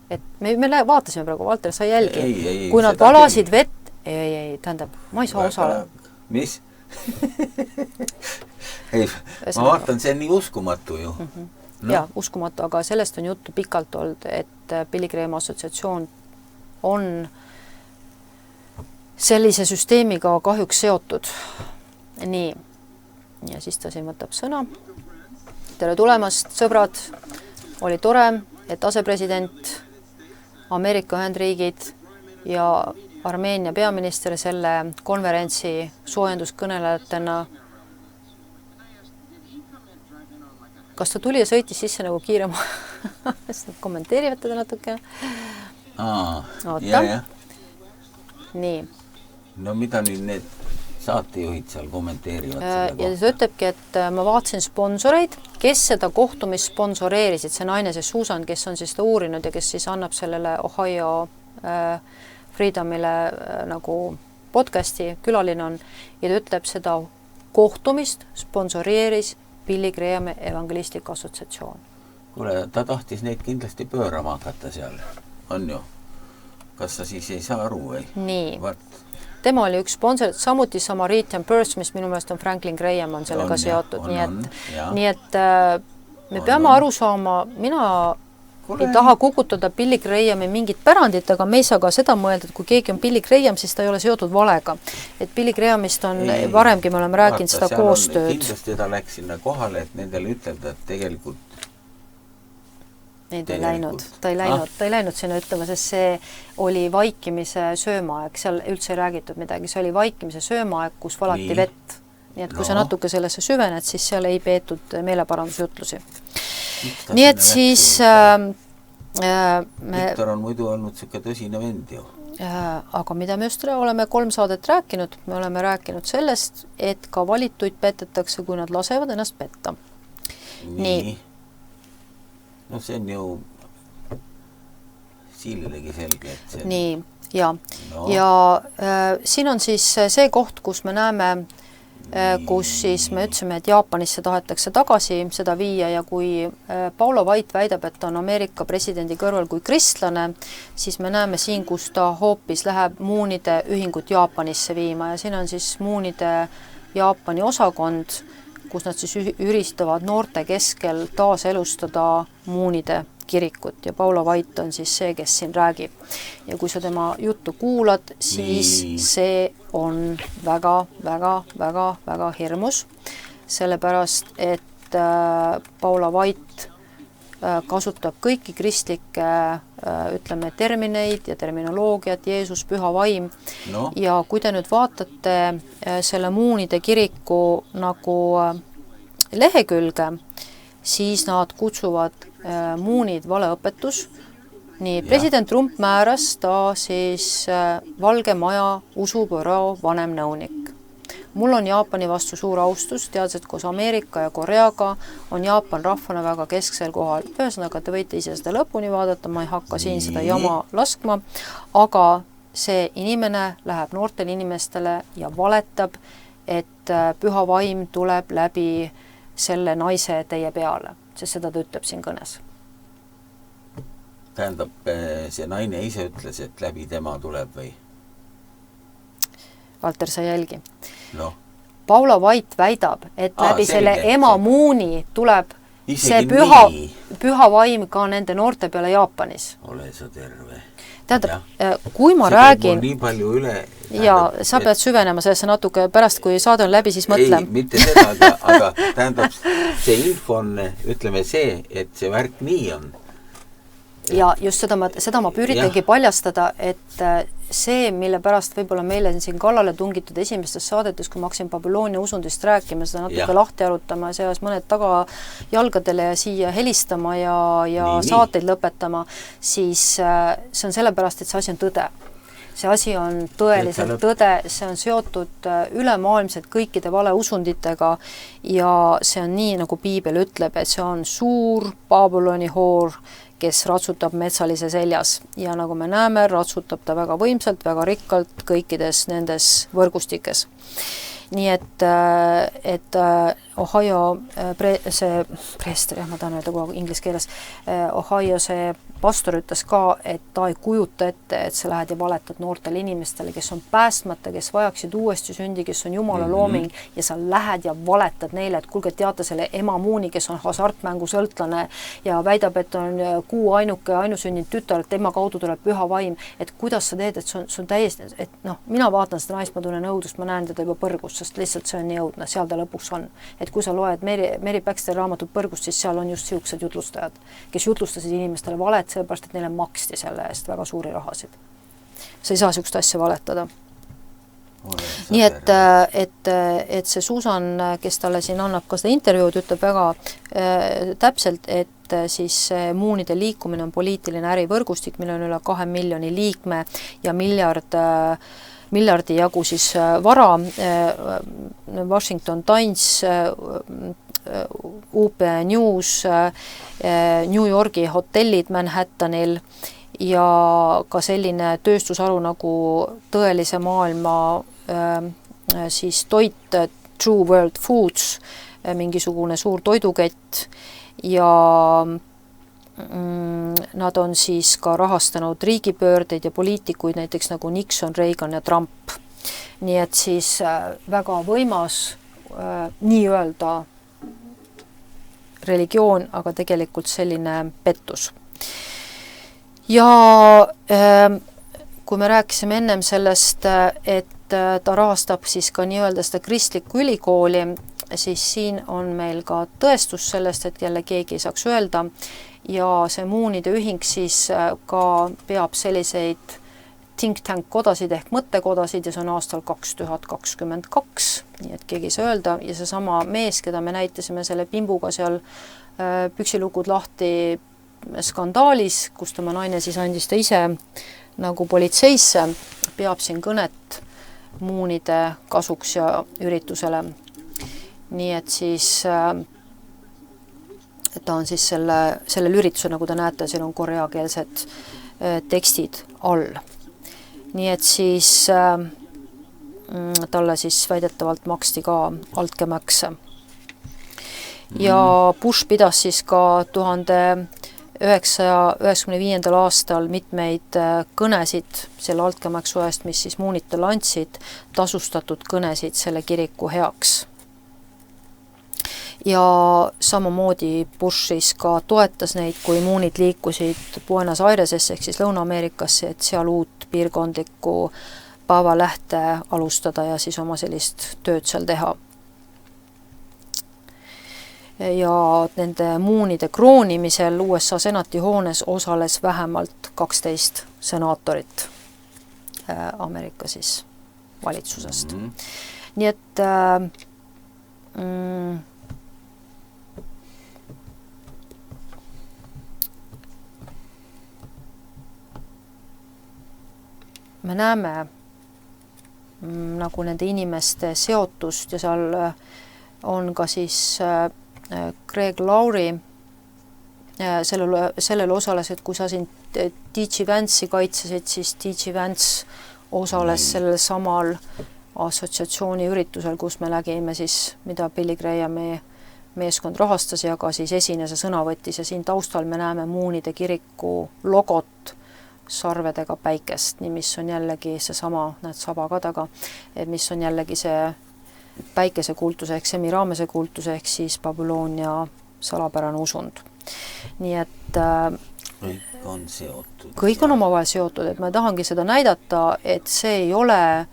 Et me vaatasime praegu, Valter, sa jälgi. Kui nad valasid vett, ei, tähendab, ma ei saa osa. Mis? Ei, ma vaatan, see on nii uskumatu ju. Ja, uskumatu, aga sellest on juttu pikalt olnud, et Billy Graham Assotsiatsioon on sellise süsteemiga kahjuks seotud. Nii. ja siis ta siin võtab sõna. Tere tulemast, sõbrad! Oli tore, et asepresident, Ameerika Ühendriigid ja Armeenia peaminister selle konverentsi soojenduskõnelejatena. Kas ta tuli ja sõitis sisse nagu kiirema? Sest nad kommenteerivad teda natuke. Ja. Nii. No mida nüüd need saatejuhid seal kommenteerivad selle kohta? Ja ta ütlebki, et ma vaatasin sponsoreid, kes seda kohtumist sponsoreerisid. See naine, see Susan, kes on siis seda uurinud ja kes siis annab sellele Ohio Freedomile nagu podcasti külaline on. Ja ta ütleb, seda kohtumist sponsoreeris Billy Grahami evangelistlik assotsiatsioon. Kuule, ta tahtis neid kindlasti pöörama hakata seal. On ju? Kas sa siis ei saa aru või? Nii. Tema oli üks sponsor, samuti Samaritan Purse, mis minu meelest on Franklin Graham on sellega seotud. Nii et me peame aru saama, mina ei taha kukutada Billy Grahami mingit pärandit, aga me ei saa ka seda mõelda, et kui keegi on Billy Graham, siis ta ei ole seotud valega. Et Billy Grahamist on varemgi, me oleme rääkinud seda koostööd. Kindlasti ta läks sinna kohale, et nendele ütelda, et tegelikult ta ei läinud sinna ütlema, sest see oli vaikimise söömaaeg, seal üldse ei räägitud midagi, see oli vaikimise söömaaeg, kus valati vett. Nii et kui sa natuke sellesse süvened, siis seal ei peetud meeleparandusjutlusi. Nii et siis Viktor on muidu olnud siuke tõsine vend ju. Aga mida me just oleme 3 saadet rääkinud, me oleme rääkinud sellest, et ka valituid petetakse, kui nad lasevad ennast petta. Nii. No see on ju siililegi selge, et see... Nii, ja siin on siis see koht, kus me näeme, kus siis me ütlesime, et Jaapanisse tahetakse tagasi seda viia ja kui Paulo Vait väidab, et ta on Ameerika presidendi kõrval kui kristlane, siis me näeme siin, kus ta hoopis läheb muunide ühingut Jaapanisse viima ja siin on siis muunide Jaapani osakond, kus nad siis üristavad noorte keskel taaselustada muunide kirikut ja Paulo Vait on siis see, kes siin räägib. Ja kui sa tema juttu kuulad, siis see on väga hirmus, sellepärast, et Paulo Vait kasutab kõiki kristlikke ütleme termineid ja terminoloogiat, Jeesus, püha vaim. Ja kui te nüüd vaatate selle muunide kiriku nagu lehekülge, siis nad kutsuvad muunid valeõpetus. Nii, president Trump määras ta siis Valge Maja usubüroo vanemnõunik. Mul on Jaapani vastu suur austus, teades, et koos Ameerika ja Koreaga on Jaapan rahvana väga kesksel kohal. Ühesõnaga, te võite ise seda lõpuni vaadata, ma ei hakka siin seda jama laskma, aga see inimene läheb noortele inimestele ja valetab, et püha vaim tuleb läbi selle naise teie peale, sest seda ta ütleb siin kõnes. Tähendab, see naine ise ütles, et läbi tema tuleb või? Valter, sa jälgi. No. Paulo Vait väidab, et läbi selle ema muuni tuleb see püha vaim ka nende noorte peale Jaapanis. Ole sa terve. Tähendab, kui ma räägin... nii palju üle... Ja sa pead süvenema sellesse natuke pärast, kui saade on läbi, siis mõtle. Ei, mitte seda, aga tähendab, see info on, ütleme see, et see värk nii on. Ja just seda ma püüritangi paljastada, et see, mille pärast võib-olla meile siin kallale tungitud esimestes saadetes, kui ma hakkasin Babyloonia usundist rääkima, seda natuke lahti arutama ja seas mõned taga jalgadele ja siia helistama ja saateid lõpetama, siis see on sellepärast, et see asi on tõde. See asi on tõeliselt tõde, see on seotud ülemaailmselt kõikide valeusunditega ja see on nii, nagu Piibel ütleb, et see on suur Babyloni hoor, kes ratsutab metsalise seljas ja nagu me näeme, ratsutab ta väga võimsalt, väga rikkalt kõikides nendes võrgustikes. Nii et Ohio see preester, ma tahan öelda kogu inglise keeles, Ohio see pastor ütles ka, et ta ei kujuta ette, et sa lähed ja valetad noortele inimestele, kes on päästmata, kes vajaksid uuesti sündi, kes on Jumala looming ja sa lähed ja valetad neile, et kuulge, teate selle ema Muuni, kes on hasartmängusõltlane ja väidab, et on kuu ainuke ainusündinud tütar, et tema kaudu tuleb püha vaim, et kuidas sa teed, et see on täiesti, et noh, mina vaatan seda naist, ma tunnen õudust, ma näen teda juba põrgust, sest lihtsalt see on nii õudne, seal ta lõpuks on. Et kui sa loed Mary Baxteri raamatut Põrgust, siis seal on just siuksed jutlustajad, kes jutlustasid inimestele valet, sellepärast, et neile maksti selle eest väga suuri rahasid. Sa ei saa siukest asja valetada. Nii et see Susan, kes talle siin annab ka seda intervjuud, ütleb väga täpselt, et siis Muunide liikumine on poliitiline ärivõrgustik, millel on üle 2 miljoni liikme ja miljardi jagu siis vara. Washington Times, UP News, New Yorgi hotellid Manhattanil ja ka selline tööstusharu nagu tõelise maailma siis toit, True World Foods, mingisugune suur toidukett ja nad on siis ka rahastanud riigipöördeid ja poliitikuid, näiteks nagu Nixon, Reagan ja Trump. Nii et siis väga võimas nii-öelda religioon, aga tegelikult selline pettus. Ja kui me rääkisime ennem sellest, et ta rahastab siis ka nii-öelda seda kristlikku ülikooli, siis siin on meil ka tõestus sellest, et jälle keegi ei saaks öelda ja see Muunide ühing siis ka peab selliseid think tank kodasid ehk mõttekodasid ja see on aastal 2022, nii et keegi ei saa öelda ja see sama mees, keda me näitasime selle pimbuga seal püksilukud lahti skandaalis, kus tema naine siis andis ta ise nagu politseisse, peab siin kõnet Muunide kasuks ja üritusele. Nii et siis ta on siis sellel üritusel, nagu te näete, siin on koreakeelsed tekstid all. Nii et siis talle siis väidetavalt maksti ka altkäemakse. Ja Bush pidas siis ka 1995. aastal mitmeid kõnesid selle altkäemaksu eest, mis siis Muunitele andsid, tasustatud kõnesid selle kiriku heaks. Ja samamoodi Bush siis ka toetas neid, kui Muunid liikusid Buenos Airesesse ehk siis Lõuna-Ameerikasse, et seal uut piirkondlikku päevalähte alustada ja siis oma sellist tööd seal teha. Ja nende Muunide kroonimisel USA senati hoones osales vähemalt 12 senaatorit Ameerika siis valitsusest. Nii et me näeme nagu nende inimeste seotust ja seal on ka siis Greg Laurie, sellel osales, et kui sa siin D.G. Vance'i kaitsesid, siis D.G. Vance osales sellel samal assotsiatsiooni üritusel, kus me nägime siis, mida Billy Grahami meeskond rahastas ja ka siis esines ja sõna võttis ja siin taustal me näeme Muunide kiriku logot sarvedega päikest, nii mis on jällegi see sama, näed saba ka taga, mis on jällegi see päikesekultuse ehk Semiraamese kultuse ehk siis Babyloonia salapärane usund. Nii et kõik on seotud. Kõik on omavahel seotud, et ma tahangi seda näidata, et see ei ole,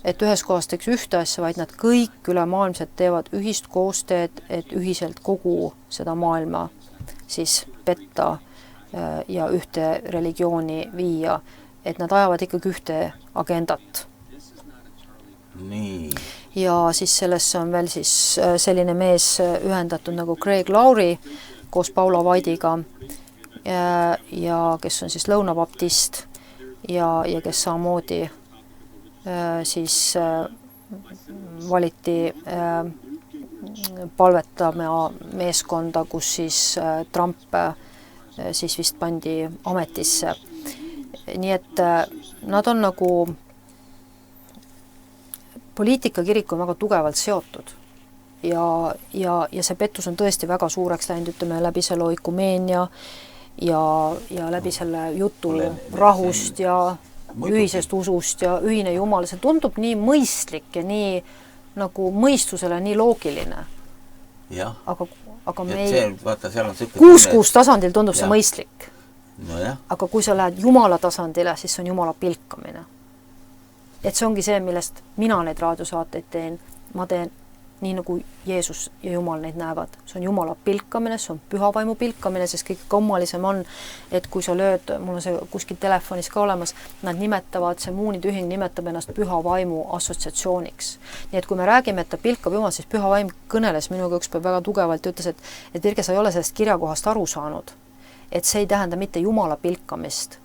et ühes kohas teeks ühte asja, vaid nad kõik ülemaailmselt teevad ühist koostööd, et ühiselt kogu seda maailma siis petta ja ühte religiooni viia, et nad ajavad ikkagi ühte agendat. Nii. Ja siis sellesse on veel siis selline mees ühendatud nagu Greg Laurie koos Paula White'iga ja kes on siis lõunabaptist ja kes samamoodi siis valiti palvetama meeskonda, kus siis Trump siis vist pandi ametisse. Nii et nad on nagu poliitikakirik on väga tugevalt seotud ja see pettus on tõesti väga suureks läinud, ütleme läbi selle oikumeenia ja läbi selle jutu rahust ja ühisest usust ja ühine Jumal, see tundub nii mõistlik ja nii nagu mõistusele nii loogiline. Jah. Aga me kuus tasandil tundub see mõistlik. No jah. Aga kui sa lähed Jumala tasandile, siis see on Jumala pilkamine. Et see ongi see, millest mina neid raadiosaateid teen. Ma teen nii nagu Jeesus ja Jumal neid näevad. See on Jumala pilkamine, see on püha vaimu pilkamine, sest kõige kummalisem on, et kui sa lööd, mul on see kuskil telefonis ka olemas, nad nimetavad, see Moonide ühing nimetab ennast püha vaimu assotsiatsiooniks. Nii et kui me räägime, et ta pilkab Jumal, siis püha vaim kõneles minuga ükspäev väga tugevalt ja ütles, et Virge, sa ei ole sellest kirjakohast aru saanud. Et see ei tähenda mitte Jumala pilkamist,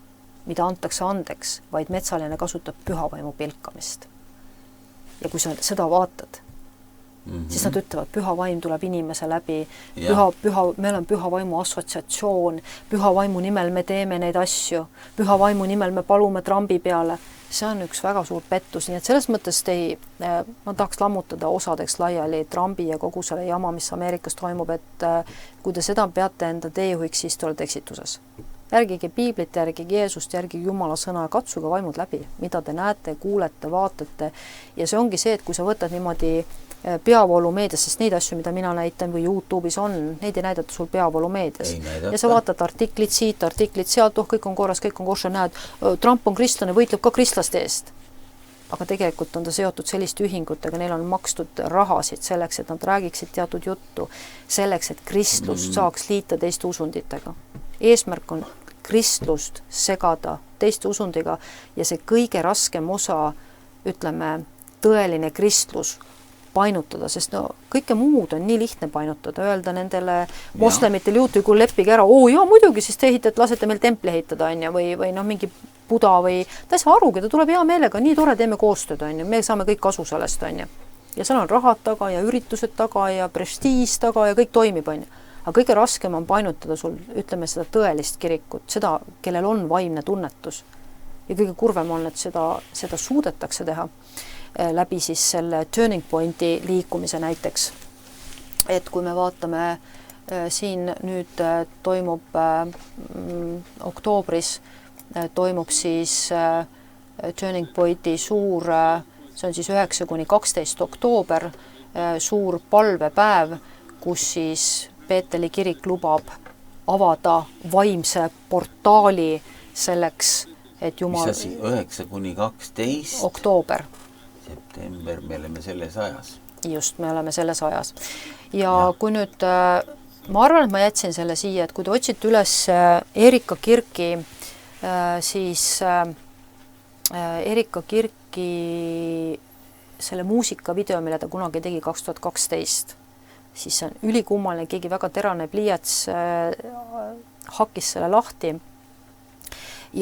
mida antakse andeks, vaid metsaline kasutab püha vaimu pilkamist. Ja kui sa seda vaatad, siis nad ütlevad, püha vaim tuleb inimese läbi, me oleme püha vaimu assotsiatsioon, püha vaimu nimel me teeme neid asju, püha vaimu nimel me palume trambi peale. See on üks väga suur pettus, nii et selles mõttes ma tahaks lammutada osadeks laiali trambi ja kogu selle jama, mis Ameerikas toimub, et kui te seda peate enda teejuhiks, siis te olete eksituses. Järgige piiblit, järgige Jeesust, järgige Jumala sõna ja katsuge vaimud läbi, mida te näete, kuulete, vaatate. Ja see ongi see, et kui sa võtad niimoodi peavoolumeedias, sest neid asju, mida mina näitan või YouTube'is on, neid ei näidata sul peavoolumeedias. Ja sa vaatad artiklit siit, artiklit sealt, kõik on korras, kõik on koos, näed, Trump on kristlane, võitleb ka kristlaste eest. Aga tegelikult on ta seotud selliste ühingutega, neil on makstud rahasid selleks, et nad räägiksid teatud juttu, selleks, et kristlust saaks liita teiste usunditega. Eesmärk on kristlust segada teiste usundiga ja see kõige raskem osa, ütleme, tõeline kristlus painutada, sest kõike muud on nii lihtne painutada, öelda nendele moslemitel juutu, kui leppige ära, muidugi, siis te lasete meil templi ehitada, või mingi Buda või ta ei saa arugi, ta tuleb hea meelega, nii tore, teeme koostööd, me saame kõik kasu sellest, ja seal on rahad taga ja üritused taga ja prestiis taga ja kõik toimib, aga kõige raskem on painutada sul, ütleme, seda tõelist kirikut, seda, kellel on vaimne tunnetus ja kõige kurvem on, et seda suudetakse teha läbi siis selle turning pointi liikumise näiteks. Et kui me vaatame, siin nüüd toimub oktoobris, toimub siis turning pointi suur, see on siis 9–12 oktoober, suur palvepäev, kus siis Peeteli kirik lubab avada vaimse portaali selleks, et Jumal... Mis asi, 9–12? Oktoober. September, me oleme selles ajas. Just, me oleme selles ajas. Ja kui nüüd, ma arvan, et ma jätsin selle siia, et kui te otsite üles Erika Kirki, siis Erika Kirki selle muusikavideo, mille ta kunagi tegi 2012, siis see on ülikummaline, keegi väga terane pliiats hakkis selle lahti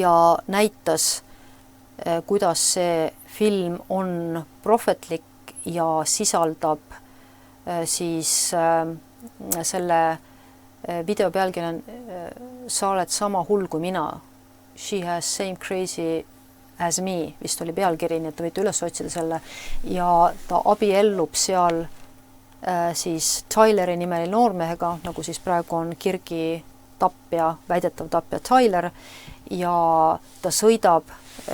ja näitas, kuidas see film on prohvetlik ja sisaldab siis selle video pealkiri on Sa oled sama hull kui mina. She has same crazy as me, vist oli pealkiri, nii et te võite üles otsida selle. Ja ta abiellub seal siis Tyleri nimeli noormehega, nagu siis praegu on Kirgi tapja, väidetav tapja Tyler, ja ta sõidab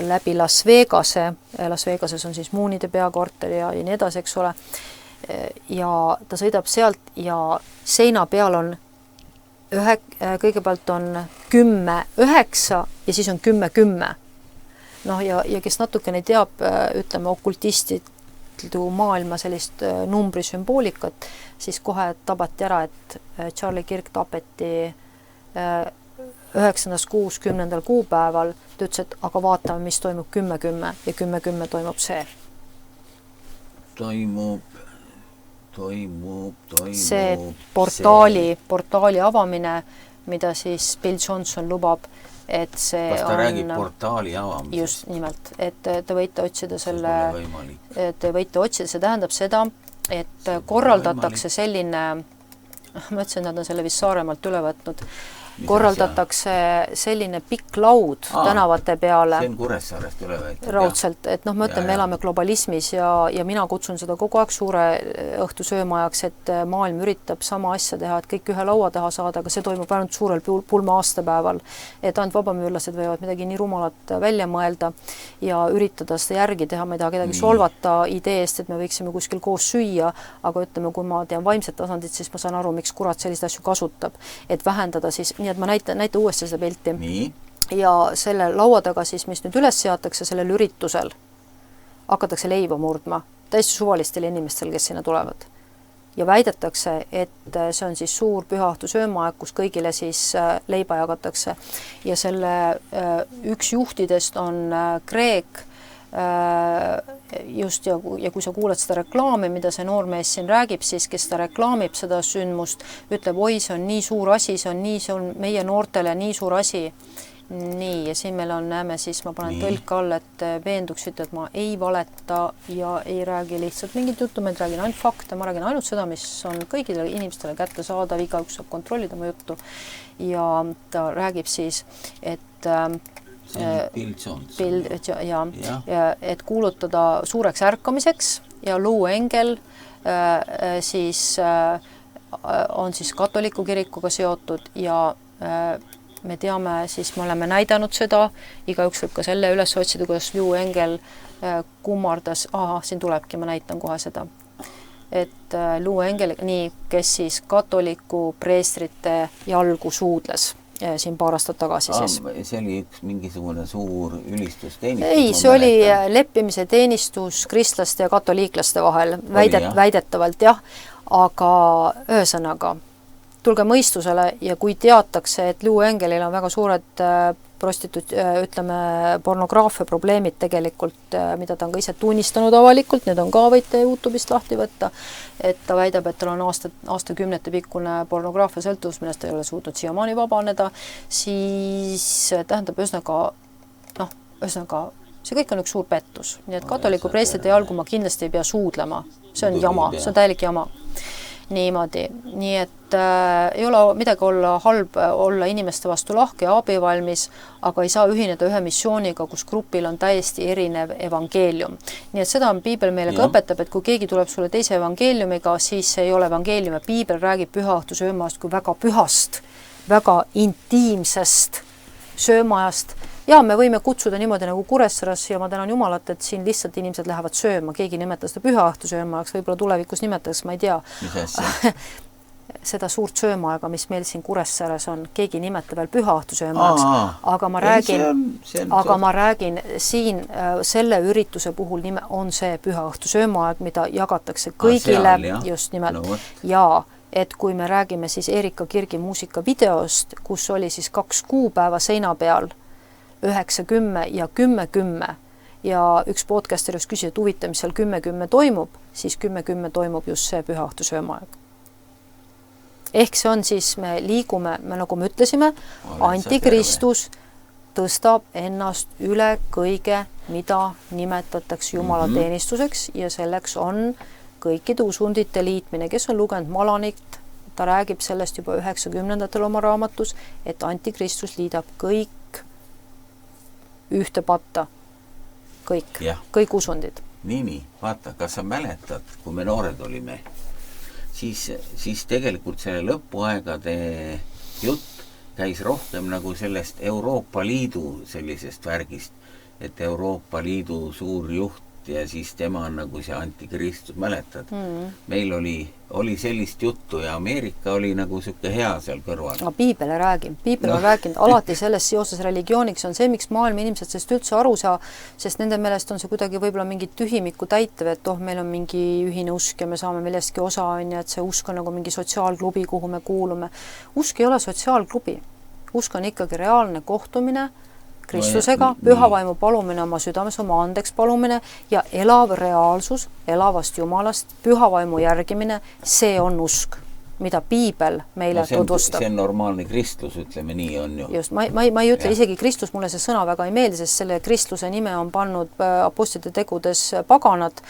läbi Las Vegase, Las Vegases on siis Moonide peakorter ja nii edasi, eks ole, ja ta sõidab sealt ja seina peal on kõigepealt on 10-9 ja siis on 10-10. Ja kes natukene teab, ütleme, okultistidu maailma sellist numbrisümboolikat, siis kohe tabati ära, et Charlie Kirk tapeti 9. kuus 10. kuupäeval, ta ütles, et aga vaatame, mis toimub 10-10 ja 10-10 toimub see. See portaali avamine, mida siis Bill Johnson lubab, et see on... Kas ta räägib portaali avamisest? Just nimelt, et te võite otsida selle... Te võite otsida, see tähendab seda, et korraldatakse selline... Ma ütlesin, et nad on selle vist Saaremaalt üle võtnud. korraldatakse selline pikk laud tänavate peale. See on Kuressaarest üle võetud. Raudselt, et noh, ma ütlen, me elame globalismis ja mina kutsun seda kogu aeg suure õhtu söömajaks, et maailm üritab sama asja teha, et kõik ühe laua taha saada, aga see toimub ainult suurel pulma aastapäeval. Et ainult vabamüürlased võivad midagi nii rumalat välja mõelda ja üritada seda järgi teha, ma ei taha kedagi solvata ideest, et me võiksime kuskil koos süüa, aga ütleme, kui ma tean vaimset tasandit, siis ma saan aru, miks kurat selliseid asju kasutab, et vähendada siis, nii et ma näita uuesti seda pilti. Nii. Ja selle laua taga siis, mis nüüd üles seatakse sellel üritusel, hakatakse leiva murdma täiesti suvalistele inimestel, kes sinna tulevad. Ja väidetakse, et see on siis suur pühaõhtu söömaaeg, kus kõigile siis leiba jagatakse. Ja selle üks juhtidest on Kreek, just ja kui sa kuuled seda reklaami, mida see noormees siin räägib, siis kes ta reklaamib seda sündmust, ütleb, oi, see on nii suur asi, see on meie noortele nii suur asi. Nii, ja siin meil on, näeme siis, ma panen tõlk all, et veenduksite, et ma ei valeta ja ei räägi lihtsalt mingit juttu, ma räägin ainult fakte, ma räägin ainult seda, mis on kõigile inimestele kätte saadav, igaüks saab kontrollida mu juttu. Ja ta räägib siis, et et kuulutada suureks ärkamiseks ja Lou Engel siis on siis katoliku kirikuga seotud ja me teame, siis me oleme näidanud seda, igaüks võib ka selle üles otsida, kuidas Lou Engel kummardas, siin tulebki, ma näitan kohe seda, et Lou Engel, nii, kes siis katoliku preestrite jalgu suudles siin paar aastat tagasi siis. See oli üks mingisugune suur ülistusteenistus? Ei, see oli leppimise teenistus kristlaste ja katoliiklaste vahel, väidetavalt jah, aga ühesõnaga, tulge mõistusele ja kui teatakse, et Lou Engelil on väga suured pornograafia probleemid tegelikult, mida ta on ka ise tunnistanud avalikult, need on ka võite YouTube'ist lahti võtta, et ta väidab, et tal on aastakümnete pikkune pornograafia sõltuvus, millest ta ei ole suutnud siiamaani vabaneda, siis tähendab ühesõnaga, see kõik on üks suur pettus. Nii et katoliku preestrite jalgu ma kindlasti ei pea suudlema. See on jama, see on täielik jama. Niimoodi. Nii et ei ole midagi halb olla inimeste vastu lahke ja abivalmis, aga ei saa ühineda ühe missiooniga, kus grupil on täiesti erinev evangeelium. Nii et seda on piibel meile ka õpetab, et kui keegi tuleb sulle teise evangeeliumiga, siis see ei ole evangeelium ja piibel räägib pühaõhtu söömaast kui väga pühast, väga intiimsest söömajast. Ja me võime kutsuda niimoodi nagu Kuressaares ja ma tänan Jumalat, et siin lihtsalt inimesed lähevad sööma, keegi nimetas seda pühaõhtu söömajaks, võib-olla tulevikus nimetaks, ma ei tea. Seda suurt söömaaega, mis meil siin Kuressaares on, keegi nimetab veel pühaõhtu söömajaks, aga ma räägin siin selle ürituse puhul on see pühaõhtu söömaaeg, mida jagatakse kõigile just nimelt ja et kui me räägime siis Erika Kirgi muusikavideost, kus oli siis 2 kuupäeva seina peal 9-10 ja 10-10 ja üks podcaster just küsis, et huvitav, mis seal 10-10 toimub, siis 10-10 toimub just see pühaõhtu söömaaeg. Ehk see on siis, me liigume, nagu me ütlesime, antikristus tõstab ennast üle kõige, mida nimetatakse Jumala teenistuseks ja selleks on kõikide usundite liitmine, kes on lugenud Malanit, ta räägib sellest juba 90-ndatel oma raamatus, et antikristus liidab kõik ühte patta, kõik usundid. Nii, vaata, kas sa mäletad, kui me noored olime, siis tegelikult selle lõpuaegade jutt käis rohkem nagu sellest Euroopa Liidu sellisest värgist, et Euroopa Liidu suur juht ja siis tema on nagu see antikristus, mäletad? Meil oli sellist juttu ja Ameerika oli nagu siuke hea seal kõrval. No, piibel on rääkinud alati selles seoses religiooniks on see, miks maailma inimesed sellest üldse aru saa, sest nende meelest on see kuidagi võib-olla mingi tühimiku täitev, et meil on mingi ühine usk ja me saame millestki osa, et see usk on nagu mingi sotsiaalklubi, kuhu me kuulume. Usk ei ole sotsiaalklubi. Usk on ikkagi reaalne kohtumine Kristusega, pühavaimu palumine oma südames, oma andeks palumine ja elav reaalsus, elavast Jumalast, pühavaimu järgimine, see on usk, mida piibel meile tutvustab. See on normaalne kristlus, ütleme nii on ju. Just, ma ei ütle isegi kristlus, mulle see sõna väga ei meeldi, sest selle kristluse nime on pannud apostlite tegudes paganad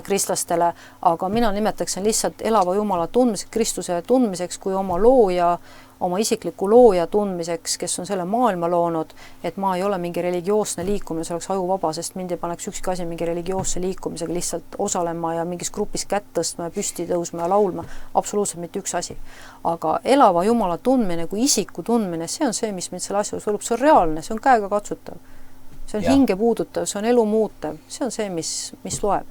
kristlastele, aga mina nimetaksin lihtsalt elava Jumala tundmiseks, Kristuse tundmiseks kui oma looja, oma isikliku looja tundmiseks, kes on selle maailma loonud, et ma ei ole mingi religioosne liikumine, see oleks ajuvaba, sest mind ei paneks ükski asi mingi religioosse liikumisega lihtsalt osalema ja mingis grupis kätt tõstma ja püsti tõusma ja laulma, absoluutselt mitte üks asi. Aga elava Jumala tundmine kui isiku tundmine, see on see, mis mind selle asja sulub, see on reaalne, see on käega katsutav. See on hinge puudutav, see on elu muutev, see on see, mis loeb.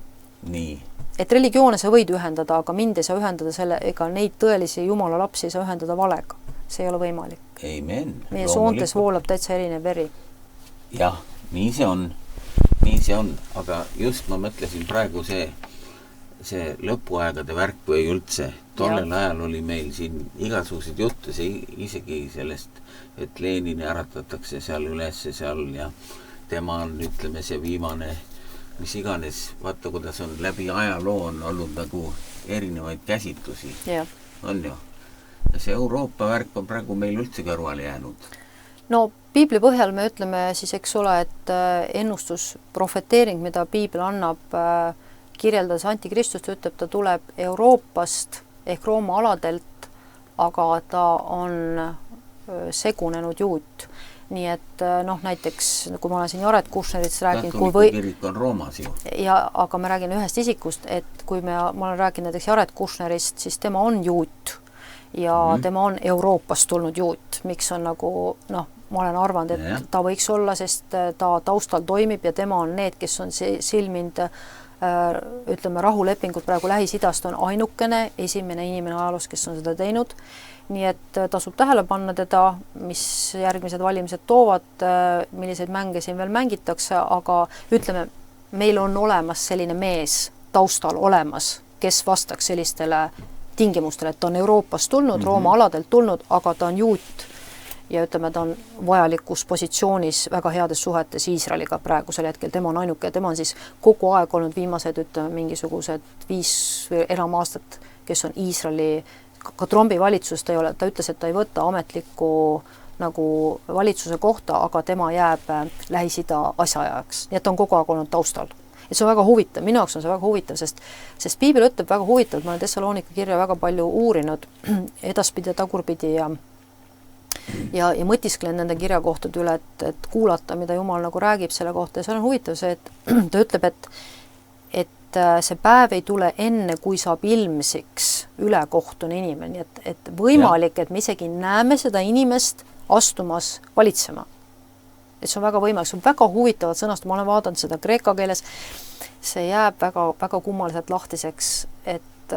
Nii. Et religioone sa võid ühendada, aga mind ei saa ühendada selle, ega neid tõelisi Jumala lapsi ei saa ühendada valega. See ei ole võimalik. Amen. Meie soontes voolab täitsa erinev veri. Jah, nii see on. Nii see on. Aga just ma mõtlesin praegu see lõpuaegade värk või üldse. Tollel ajal oli meil siin igasuguseid jutte, isegi sellest, et Lenini äratatakse seal üles seal ja tema on, ütleme, see viimane, mis iganes, vaata, kuidas on läbi ajaloo on olnud nagu erinevaid käsitlusi. Yeah. On ju. Ja see Euroopa värk on praegu meil üldse kõrvale jäänud. No, piibli põhjal me ütleme siis, eks ole, et ennustus, profeteering, mida piibel annab, kirjeldas Antikristust, ütleb, ta tuleb Euroopast ehk Rooma aladelt, aga ta on segunenud juut. Nii et näiteks, kui ma olen siin Jared Kushnerist rääkinud, kirik on Roomas ju. Ja, aga ma räägin ühest isikust, et kui ma olen rääkinud näiteks Jared Kushnerist, siis tema on juut ja tema on Euroopast tulnud juut. Miks on nagu, ma olen arvanud, et ta võiks olla, sest ta taustal toimib ja tema on need, kes on silmind ütleme, rahulepingut praegu Lähis-Idast on ainukene esimene inimene ajaloos, kes on seda teinud. Nii et tasub tähele panna teda, mis järgmised valimised toovad, milliseid mänge siin veel mängitakse, aga ütleme, meil on olemas selline mees taustal olemas, kes vastaks sellistele tingimustele, et ta on Euroopast tulnud, Rooma aladelt tulnud, aga ta on juut ja ütleme, ta on vajalikus positsioonis väga heades suhetes Iisraeliga praegusel hetkel, tema on ainuke, tema on siis kogu aeg olnud viimased, ütleme, mingisugused 5 või enam aastat, kes on Iisraeli, ka Trumpi valitsusest ei ole, ta ütles, et ta ei võta ametlikku nagu valitsuse kohta, aga tema jääb Lähis-Ida asjaajaks, nii et ta on kogu aeg olnud taustal. Et see on väga huvitav, minu jaoks on see väga huvitav, sest piibel ütleb väga huvitav, ma olen Thessalonika kirja väga palju uurinud edaspidi ja tagurpidi ja mõtisklen nende kirjakohtade üle, et kuulata, mida Jumal nagu räägib selle kohta ja see on huvitav see, et ta ütleb, et see päev ei tule enne, kui saab ilmsiks ülekohtune inimene, et võimalik, et me isegi näeme seda inimest astumas valitsema. Et see on väga võimalik, see on väga huvitavad sõnast, ma olen vaadanud seda kreeka keeles, see jääb väga, väga kummaliselt lahtiseks, et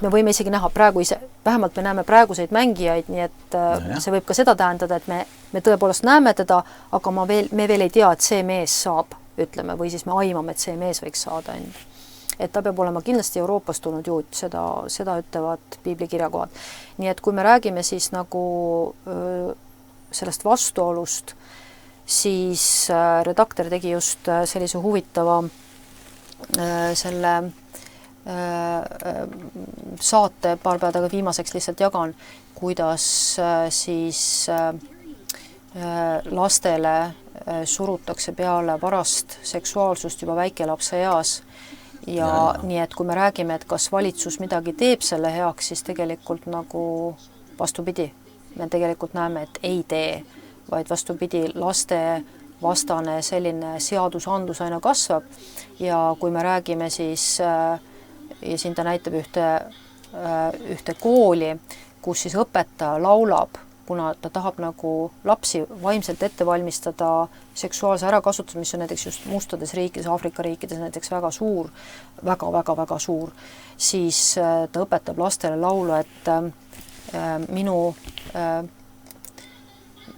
me võime isegi näha praegu ise, vähemalt me näeme praeguseid mängijaid, nii et see võib ka seda tähendada, et me tõepoolest näeme teda, aga me veel ei tea, et see mees saab, ütleme, või siis me aimame, et see mees võiks saada. Et ta peab olema kindlasti Euroopast tulnud juut, seda ütlevad piibli kirjakohad. Nii et kui me räägime siis nagu sellest vastuolust, siis redaktor tegi just sellise huvitava selle saate paar päeva taga viimaseks lihtsalt jagan, kuidas siis lastele surutakse peale varast seksuaalsust juba väikelapse eas ja nii, et kui me räägime, et kas valitsus midagi teeb selle heaks, siis tegelikult nagu vastupidi. Me tegelikult näeme, et ei tee, vaid vastupidi, laste vastane selline seadusandlus aina kasvab ja kui me räägime siis ja siin ta näitab ühte kooli, kus siis õpetaja laulab, kuna ta tahab nagu lapsi vaimselt ette valmistada seksuaalse ärakasutuse, mis on näiteks just mustades riikides, Aafrika riikides näiteks väga suur, väga suur, siis ta õpetab lastele laulu, et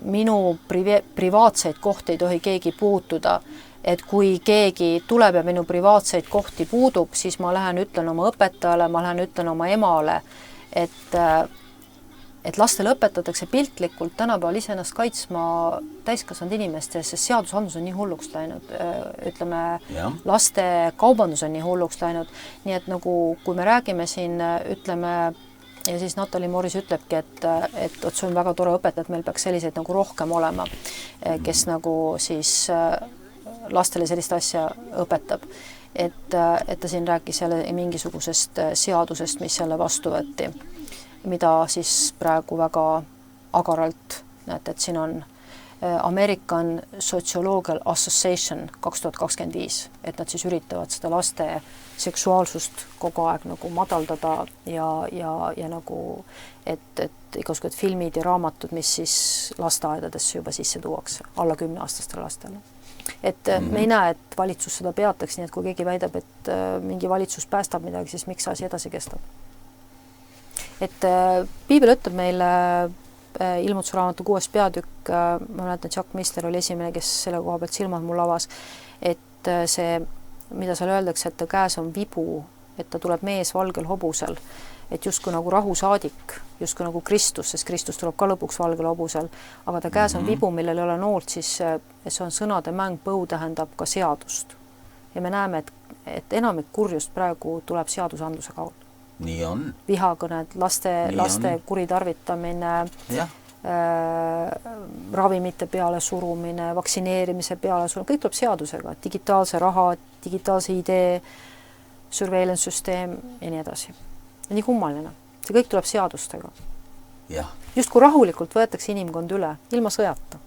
minu privaatseid kohti ei tohi keegi puutuda, et kui keegi tuleb ja minu privaatseid kohti puudub, siis ma lähen ütlen oma õpetajale, ma lähen ütlen oma emale, et lastele õpetatakse piltlikult tänapäeval iseennast kaitsma täiskasvanud inimestes, sest seadusandlus on nii hulluks läinud, ütleme, laste kaubandus on nii hulluks läinud, nii et nagu kui me räägime siin, ütleme, ja siis Natalie Morris ütlebki, et see on väga tore õpetada, et meil peaks selliseid nagu rohkem olema, kes nagu siis lastele sellist asja õpetab. Et ta siin rääkis jälle mingisugusest seadusest, mis jälle vastu võtti. mida siis praegu väga agaralt näete, et siin on American Sociological Association 2025, et nad siis üritavad seda laste seksuaalsust kogu aeg nagu madaldada ja nagu, et igasugused filmid ja raamatud, mis siis lasteaedadesse juba sisse tuuakse, alla 10-aastastele lastele. Et me ei näe, et valitsus seda peataks, nii et kui keegi väidab, et mingi valitsus päästab midagi, siis miks asi edasi kestab? Et piibel ütleb meile ilmutusraamatu 6. peatükk, ma mäletan, et Jack Missler oli esimene, kes selle koha pealt silmad mul avas, et see, mida seal öeldakse, et ta käes on vibu, et ta tuleb mees valgel hobusel, et justkui nagu rahusaadik, justkui nagu Kristus, sest Kristus tuleb ka lõpuks valgel hobusel, aga ta käes on vibu, millel ei ole noolt, siis see on sõnade mäng, põu tähendab ka seadust. Ja me näeme, et enamik kurjust praegu tuleb seadusandluse kaudu. Nii on. Vihakõned, laste kuritarvitamine, ravimite peale surumine, vaktsineerimise peale surumine, kõik tuleb seadusega, digitaalse raha, digitaalse idee, surveillance süsteem ja nii edasi. Ja nii kummaline. See kõik tuleb seadustega. Just kui rahulikult võetakse inimkond üle, ilma sõjata.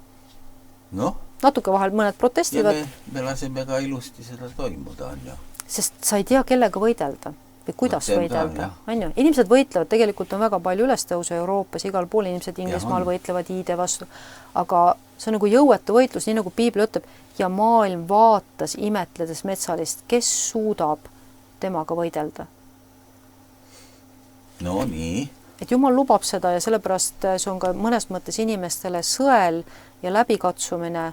Natuke vahel mõned protestivad. Ja me laseme ka ilusti seda toimuda, on ju. Sest sa ei tea, kellega võidelda või kuidas võidelda. Inimesed võitlevad, tegelikult on väga palju ülestõusu Euroopas, igal pool inimesed Inglismaal võitlevad ID vastu, aga see on nagu jõuetu võitlus, nii nagu piibel ütleb, ja maailm vaatas imetledes metsalist, kes suudab temaga võidelda. No nii. Et Jumal lubab seda ja sellepärast see on ka mõnes mõttes inimestele sõel ja läbikatsumine,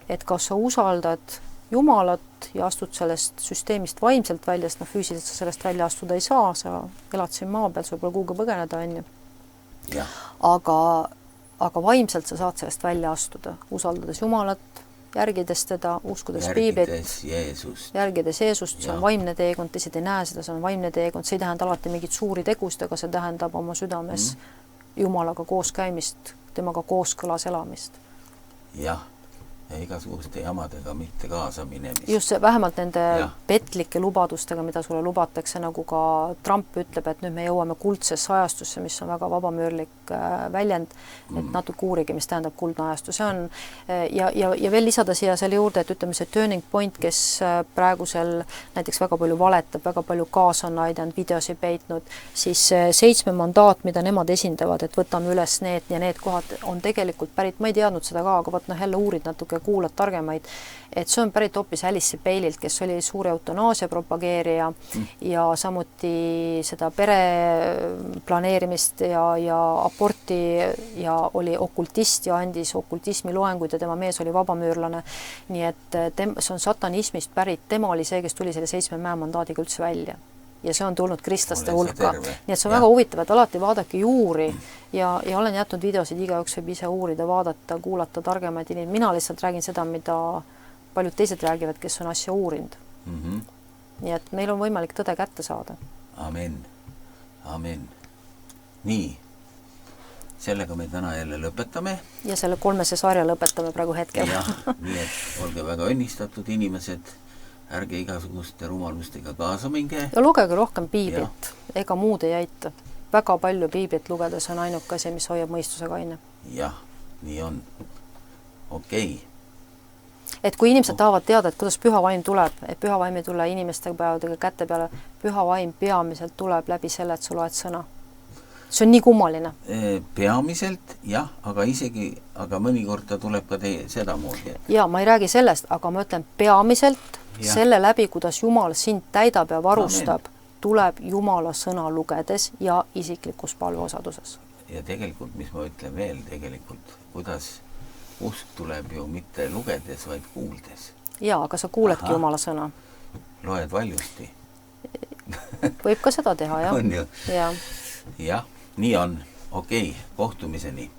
et kas sa usaldad Jumalat ja astud sellest süsteemist vaimselt välja, sest füüsiliselt sa sellest välja astuda ei saa, sa elad siin maa peal, sul pole kuhugi põgeneda, on ju. Aga vaimselt sa saad sellest välja astuda, usaldades Jumalat, järgides teda, uskudes piiblit, järgides Jeesust, see on vaimne teekond, teised ei näe seda, see on vaimne teekond, see ei tähenda alati mingit suuri tegust, aga see tähendab oma südames Jumalaga koos käimist, temaga kooskõlas elamist. Jah. Ja igasuguste jamadega mitte kaasa minemist. Just see, vähemalt nende petlike lubadustega, mida sulle lubatakse, nagu ka Trump ütleb, et nüüd me jõuame kuldsesse ajastusse, mis on väga vabamüürlik väljend, et natuke uurige, mis tähendab kuldne ajastus. See on, ja veel lisada siia selle juurde, et ütleme see Turning Point, kes praegusel näiteks väga palju valetab, väga palju kaasa on aidanud, videosi peitnud, siis 7 mandaat, mida nemad esindavad, et võtame üles need ja need kohad on tegelikult pärit, ma ei teadnud seda ka, aga võt jälle uurid natuke kuulad targemaid, et see on pärit hoopis Alice Baileyilt, kes oli suure eutanaasia propageerija ja samuti seda pere planeerimist ja aborti ja oli okultist ja andis okultismi loenguid ja tema mees oli vabamüürlane. Nii et see on satanismist pärit, tema oli see, kes tuli selle 7 mäemandaadiga üldse välja. Ja see on tulnud kristlaste hulka. Nii et see on väga huvitav, et alati vaadake juuri ja olen jätnud videosid, igaüks võib ise uurida, vaadata, kuulata targemaid inimesi. Mina lihtsalt räägin seda, mida paljud teised räägivad, kes on asja uurinud. Nii et meil on võimalik tõde kätte saada. Amen. Amen. Nii. Sellega me täna jälle lõpetame. Ja selle 3. sarja lõpetame praegu hetkel. Nii et olge väga õnnistatud inimesed. Ärge igasuguste rumalustega kaasa minge. Ja lugege rohkem piiblit, ega muud ei aita. Väga palju piiblit lugedes on ainuke asi, mis hoiab mõistuse kaine. Jah, nii on. Okei. Et kui inimesed tahavad teada, et kuidas püha vaim tuleb, et püha vaim ei tule inimeste päevadega kätte peale, püha vaim peamiselt tuleb läbi selle, et sa loed sõna. See on nii kummaline. Peamiselt, jah, aga mõnikord ta tuleb ka seda moodi. Ja, ma ei räägi sellest, aga ma ütlen peamiselt selle läbi, kuidas Jumal sind täidab ja varustab, tuleb Jumala sõna lugedes ja isiklikus palveosaduses. Ja tegelikult, mis ma ütlen veel tegelikult, kuidas usk tuleb ju mitte lugedes, vaid kuuldes. Ja, aga sa kuuledki Jumala sõna. Loed valjusti. Võib ka seda teha, jah. On ju. Jah, nii on. Okei, kohtumiseni.